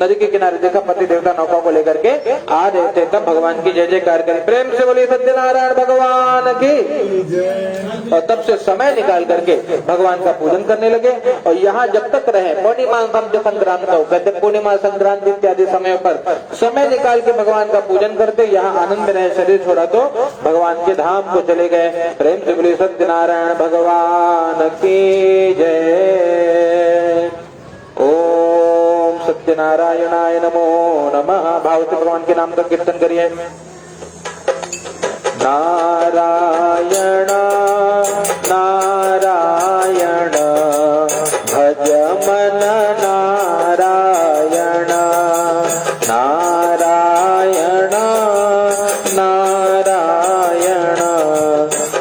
नदी के किनारे, देखा पति देवता नौका को लेकर के आ रहे थे, तब भगवान की जय जयकार करी। प्रेम से बोलिए सत्यनारायण भगवान की। और तब से समय निकाल करके भगवान का पूजन करने लगे। और यहाँ जब तक रहे, पूर्णिमा संक्रांत को कहते, पूर्णिमा संक्रांति इत्यादि समय पर समय निकाल के भगवान का पूजन करते, यहाँ आनंद में रहे। शरीर छोड़ा तो भगवान के धाम को चले गए। प्रेम से बोलिए सत्यनारायण भगवान की जय। ओम सत्यनारायणाय नमो नमः। भाव से भगवान के नाम का कीर्तन करिए। नारायण नारायण भज मन नारायण, नारायण नारायण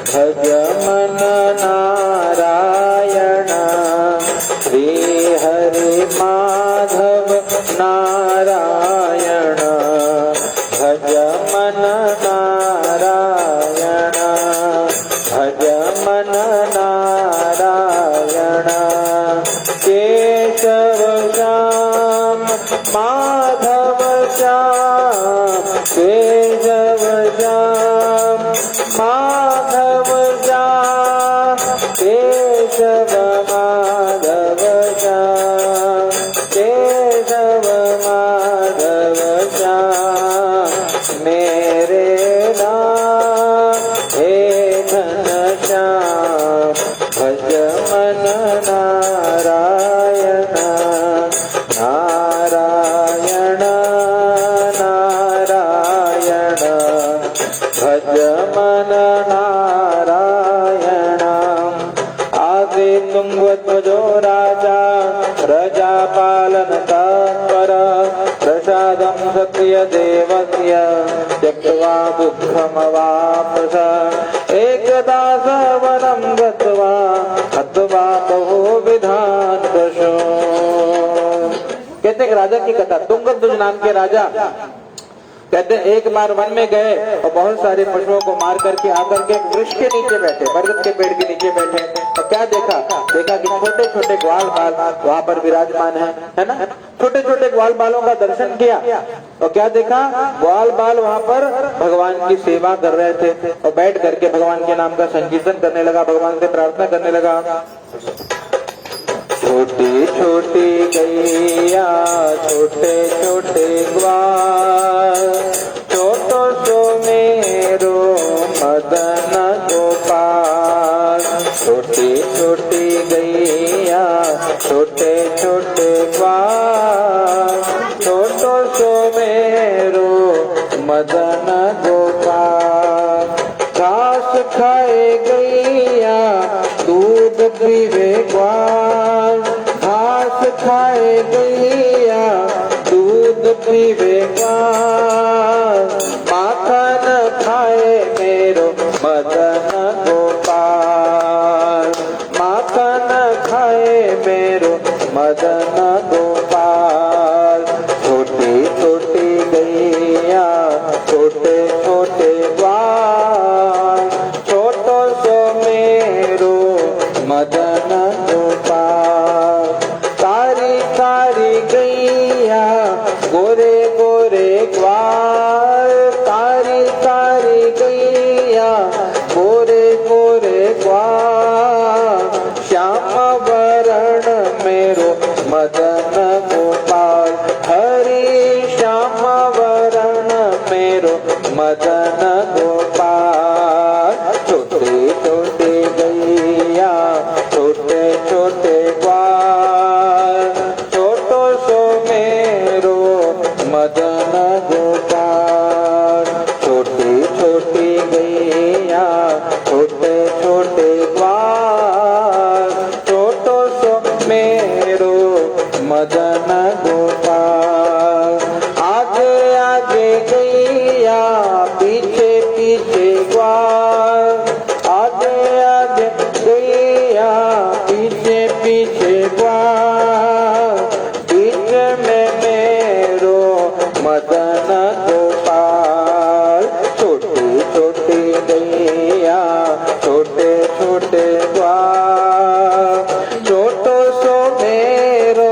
भज मन नारायण। श्री हरि माधव नारायण भज मन नारायण, भज मन नारायण। केशव श्याम माधव श्याम, केशव श्याम माधव श्याम, केशव माधव श्याम, केशव माधव श्याम। मेरे नाम हे घनश्याम, भज मन नारायण, नारायण नारायण भज मन नारायण। आगे तुंगध्वजो राजा, प्रजा पालन तत्पर, प्रसादं सत्य देवस्य त्यक्त्वा दुःखमवापस। एकदा सवनं गत्वा हत्वा बहुविधान् पशून्। कहते हैं राजा की कथा। तुंगध्वज नाम के राजा कहते हैं एक बार वन में गए और बहुत सारे पशुओं को मार करके आकर के एक वृक्ष के नीचे बैठे, बरगद के पेड़ के नीचे बैठे। और क्या देखा कि छोटे छोटे ग्वाल बाल वहां पर विराजमान है ना। छोटे छोटे ग्वाल बालों का दर्शन किया और क्या देखा, ग्वाल बाल वहां पर भगवान की सेवा कर रहे थे। और बैठ करके भगवान के नाम का संकीर्तन करने लगा, भगवान से प्रार्थना करने लगा। छोटी छोटी गैया छोटे छोटे ग्वाल, छोटो सो मेरो मदन गोपाल। छोटी छोटी गैया छोटे छोटे ग्वाल, छोटो सो मेरो मदन गोपाल। घास खाए गैया दूध पीवे ग्वाल, घास खाए गैया दूध पीवे ग्वाल। माखन खाए मेरो मदन गोपाल, माखन खाए मेरो मदन गोपाल। छोटी छोटी गैया छोटे छोटे ग्वाल, छोटो सो मेरो मदन गोपाल। तारी तारी गैया गोरे गोरे ग्वाल, तारी तारी गैया गोरे गोरे ग्वाल। श्याम वरण मेरो मदन गोपाल, हरि श्याम वरण मेरो मदन गोपाल। छोटे छोटे गैया छोटे छोटे ग्वाल, छोटो सो मेरो मदन गोपाल। छोटी छोटी गैया छोटे छोटे ग्वाल, छोटो सो मेरो मदन गोपाल। आगे आगे गैया पीछे पीछे ग्वाल, आगे आगे गैया पीछे पीछे ग्वाल। बीच में मेरो मदन गोपाल। छोटी छोटी गैया छोटे छोटे ग्वाल, छोटो सो मेरो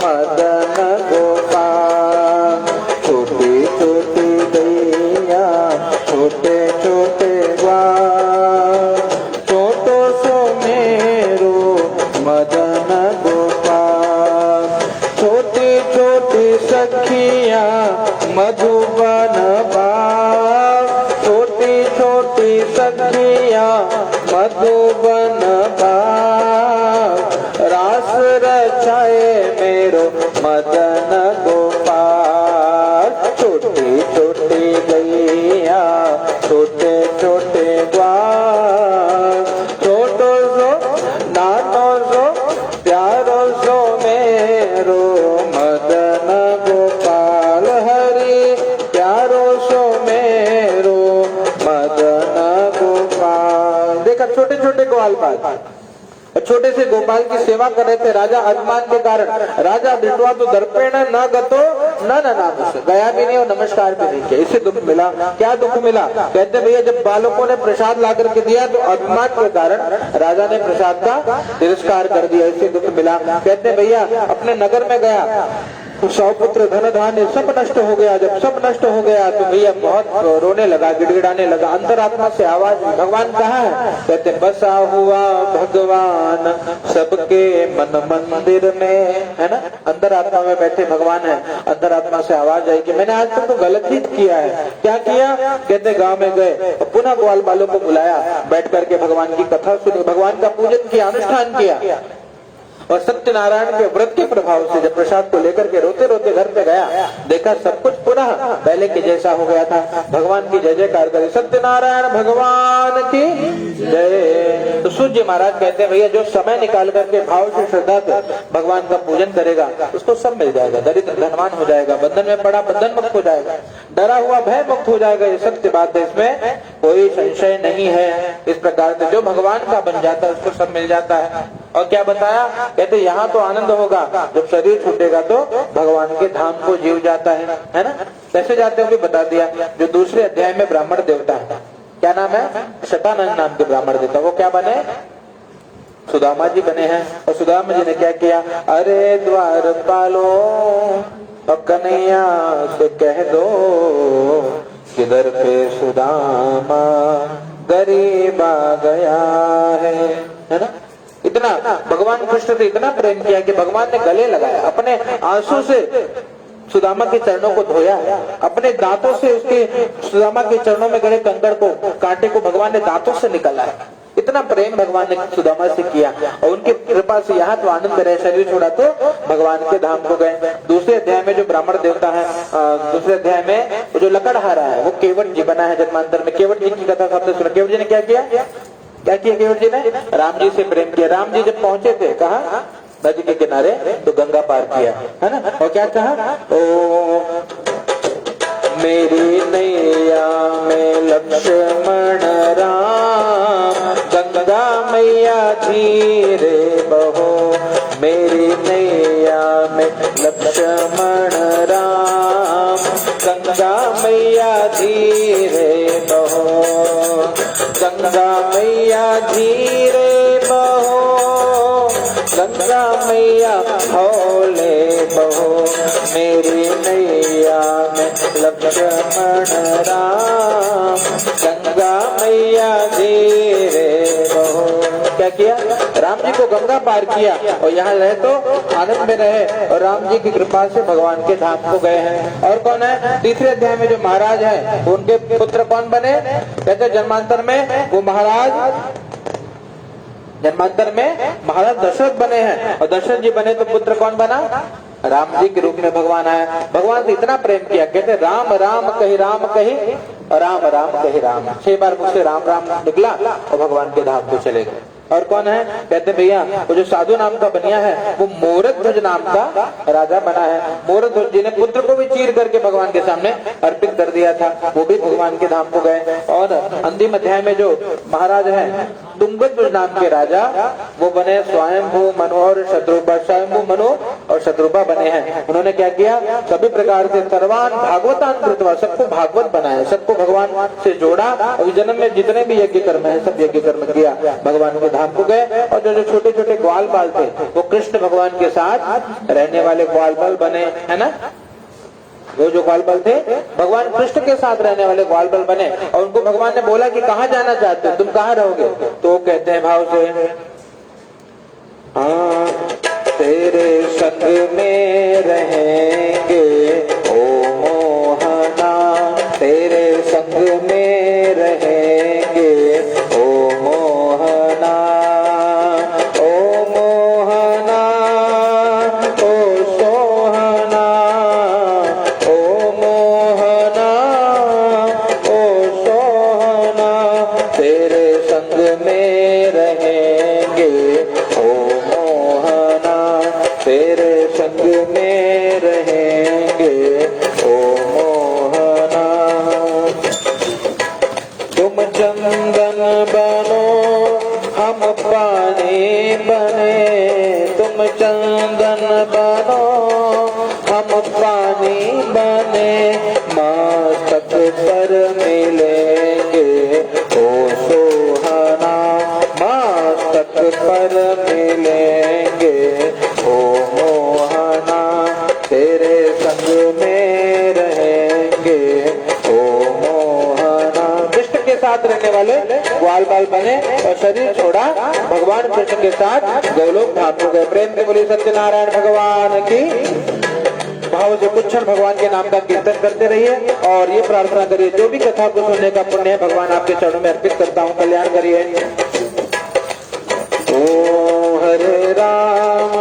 मदन गोपाल। छोटी छोटी गैया छोटे छोटे ग्वाल, छोटो सो मेरो मदन गोपाल। छोटी छोटी सखिया मधुबन बाग, छोटी छोटी सखिया मधुबन बाग। रास रचाए मेरो मदन गोपाल। छोटी छोटी गैया छोटे छोटे ग्वाल, छोटो सो नानो सो प्यारो सो मेरो मदन गोपाल। हरि प्यारो सो मेरो मदन गोपाल। देखा छोटे छोटे ग्वाल पाल, छोटे से गोपाल की सेवा कर रहे थे। राजा अभिमान के कारण राजा दृष्टवा तो दर्पेण न गतो न नामस, गया भी नहीं और नमस्कार भी नहीं किया। इससे दुख मिला। क्या दुख मिला? कहते भैया जब बालकों ने प्रसाद ला करके दिया तो अभिमान के कारण राजा ने प्रसाद का तिरस्कार कर दिया, इससे दुख मिला। कहते भैया अपने नगर में गया तो सौपुत्र धन धान्य सब नष्ट हो गया। जब सब नष्ट हो गया तो भैया बहुत रोने लगा, गिड़गिड़ाने लगा। अंतरात्मा से आवाज, भगवान कहाँ है? कहते बसा हुआ भगवान सबके मन मंदिर में, है ना। अंतरात्मा में बैठे भगवान है। अंतरात्मा से आवाज आई कि मैंने आज तक तो गलत ही किया है। क्या किया? कहते गांव में गए, पुनः ग्वाल बालों को बुलाया, बैठ करके भगवान की कथा सुनी, भगवान का पूजन किया, अनुष्ठान किया। और सत्यनारायण के व्रत के प्रभाव से जब प्रसाद को लेकर के रोते रोते घर पे गया, देखा सब कुछ पुनः पहले के जैसा हो गया था। भगवान की जय जयकार करे, सत्यनारायण भगवान की जय। तो सूर्य महाराज कहते हैं भैया जो समय निकाल करके भाव से श्रद्धा से भगवान का पूजन करेगा उसको सब मिल जाएगा। दरिद्र धनवान हो जाएगा, बंधन में पड़ा बंधन मुक्त हो जाएगा, डरा हुआ भय मुक्त हो जाएगा। ये सत्य बात है, इसमें कोई संशय नहीं है। इस प्रकार से जो भगवान का बन जाता है उसको सब मिल जाता है। और क्या बताया? कहते यहाँ तो आनंद होगा, जब शरीर छूटेगा तो भगवान के धाम को जीव जाता है ना। कैसे जाते हो भी बता दिया। जो दूसरे अध्याय में ब्राह्मण देवता है, क्या नाम है? शतानंद नाम के ब्राह्मण देवता, वो क्या बने? सुदामा जी बने हैं। और सुदामा जी ने क्या किया? अरे द्वार पालो और कन्हैया से कह दो किधर पे सुदामा गरीब आ गया है ना। इतना भगवान कृष्ण से इतना प्रेम किया कि भगवान ने गले लगाया, अपने आंसू से सुदामा के चरणों को धोया, अपने दांतों से उसके सुदामा के चरणों में गड़े कंकड़ को, कांटे को भगवान ने दांतों से निकाला है। इतना प्रेम भगवान ने सुदामा से किया और उनकी कृपा से यहाँ तो आनंद रहे, शरीर छोड़ा तो भगवान के धाम को गए। दूसरे अध्याय में जो ब्राह्मण देवता है, दूसरे अध्याय में वो जो लकड़हारा है वो केवट जी बना है जन्मांतर में। केवट जी की कथा सबने सुना। केवट जी ने क्या किया? केवट जी ने राम जी से प्रेम किया। राम जी जब पहुंचे थे कहा नदी के किनारे तो गंगा पार किया, है ना, और क्या कहा? ओ मेरी नैया में लक्ष्मण राम, गंगा मैया धीरे बहो। मेरी नैया में लक्ष्मण राम, गंगा मैया धीरे बहो। गंगा मैया धीरे बहो, गंगा मैया हौले बहो। मेरी नैया में लक्ष्मण राम, गंगा मैया धीरे बहो। क्या किया? राम जी को गंगा पार किया और यहाँ रहे तो आनंद में रहे और राम जी की कृपा से भगवान के धाम को गए हैं। और कौन है? तीसरे अध्याय में जो महाराज है उनके पुत्र कौन बने? कहते जन्मांतर में वो महाराज, जन्मांतर में महाराज दशरथ बने हैं और दशरथ जी बने तो पुत्र कौन बना? राम जी के रूप में भगवान आया। भगवान से इतना प्रेम किया, कहते राम राम कही राम कही, राम राम कही राम। 6 बार मुझसे राम राम निकला और भगवान के धाम को चले गए। और कौन है? कहते भैया वो जो साधु नाम का बनिया है वो मोरध्वज नाम का राजा बना है। मोरध्वज जी ने पुत्र को भी चीर करके भगवान के सामने अर्पित कर दिया था, वो भी भगवान के धाम को गए। और अंतिम अध्याय में जो महाराज है तुंगध्वज नाम के राजा वो बने स्वयंभू मनु और शत्रुपा। स्वयंभू मनु और शत्रुपा बने हैं। उन्होंने क्या किया? सभी प्रकार से सर्वान भागवतान कृतवा, सबको भागवत बनाया, सबको भगवान से जोड़ा और जन्म में जितने भी यज्ञ कर्म है सब यज्ञ कर्म किया, भगवान के धाम को गए। और जो छोटे छोटे ग्वाल बाल थे वो कृष्ण भगवान के साथ रहने वाले ग्वाल बाल बने, है ना। वो जो ग्वाल बाल थे भगवान कृष्ण के साथ रहने वाले ग्वाल बाल बने। और उनको भगवान ने बोला कि कहाँ जाना चाहते हो, तुम कहाँ रहोगे? तो वो कहते हैं भाव से, हाँ तेरे संग में रहेंगे ओ मोहना, तेरे संग में रहेंगे ओ मोहना। ओ मोहना ओ सोहना, ओ मोहना ओ सोहना, तेरे संग में रहेंगे ओ मोहना, तेरे संग में रहेंगे ओ मोहना। तुम चंदन बनो हम पानी बने, तुम चंदन बनो हम पानी बने, मस्तक पर मिलेंगे ओ सोहना, मस्तक पर मिलेंगे ओ मोहना, तेरे संग में रहेंगे ओ मोहना। कृष्ण के साथ रहने वाले ग्वाल बाल बने और शरीर छोड़ा, भगवान कृष्ण के साथ गोलोक धाम को गए। प्रेम से बोलिए सत्यनारायण भगवान की। भाव से कुछ क्षण भगवान के नाम का कीर्तन करते रहिए और ये प्रार्थना करिए, जो भी कथा को सुनने का पुण्य है भगवान आपके चरणों में अर्पित करता हूँ, कल्याण करिए। ओ हरे राम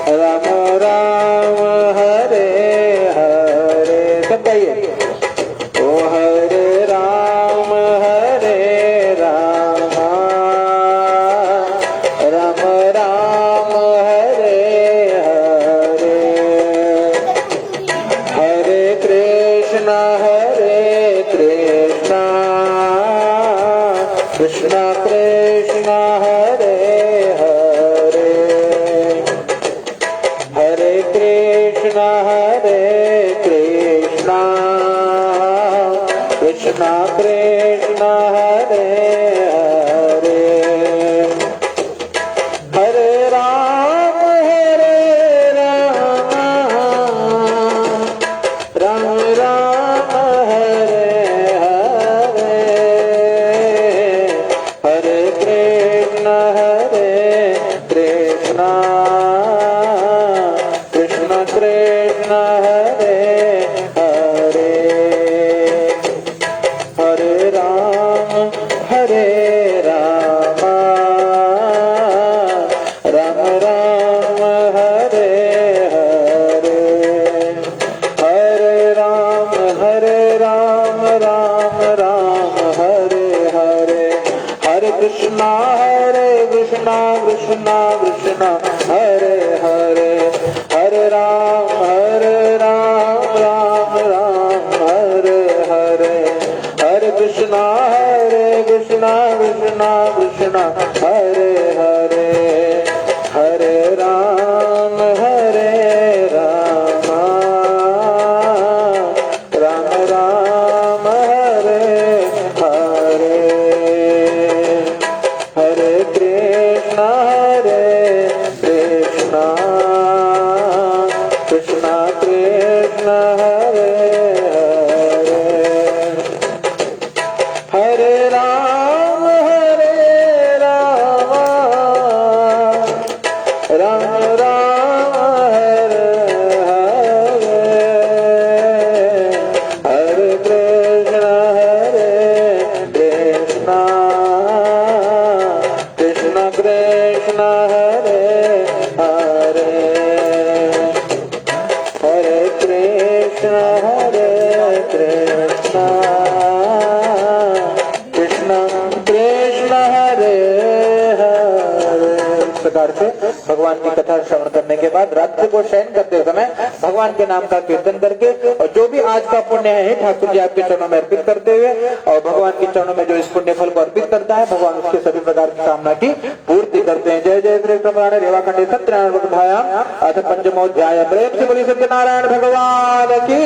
राम राम हरे हरे। सब कहिए ओ हरे राम राम राम हरे हरे। हरे कृष्ण कृष्ण कृष्ण हरे हरे, हरे कृष्ण कृष्ण कृष्ण हरे हरे। हरे राम राम राम हरे हरे। कृष्णा हरे कृष्णा कृष्णा कृष्णा हरे हरे हरे राम राम राम हरे हरे हरे कृष्णा कृष्णा कृष्णा हरे हरे हरे राम राम राम हरे हरे हरे कृष्णा कृष्णा कृष्णा कृष्णा हरे हरे हरे राम राम राम हरे हरे हरे कृष्णा कृष्णा कृष्णा हरे हरे हरे कृष्णा कृष्णा कृष्णा हरे हरे। इस प्रकार से भगवान की कथा श्रवण करने के बाद रात्रि को शयन करते समय भगवान के नाम का कीर्तन करके और जो भी आज का पुण्य है ठाकुर जी आपके चरणों में अर्पित करते हुए और भगवान के चरणों में जो इस पुण्य फल को अर्पित करता है भगवान उसके सभी प्रकार की कामना की पूर्ति करते हैं। जय जय श्री कृष्ण रेवाखंडे सत्यनारायण अथ पंचमोध्याय प्रेम से बोली सत्यनारायण भगवान की।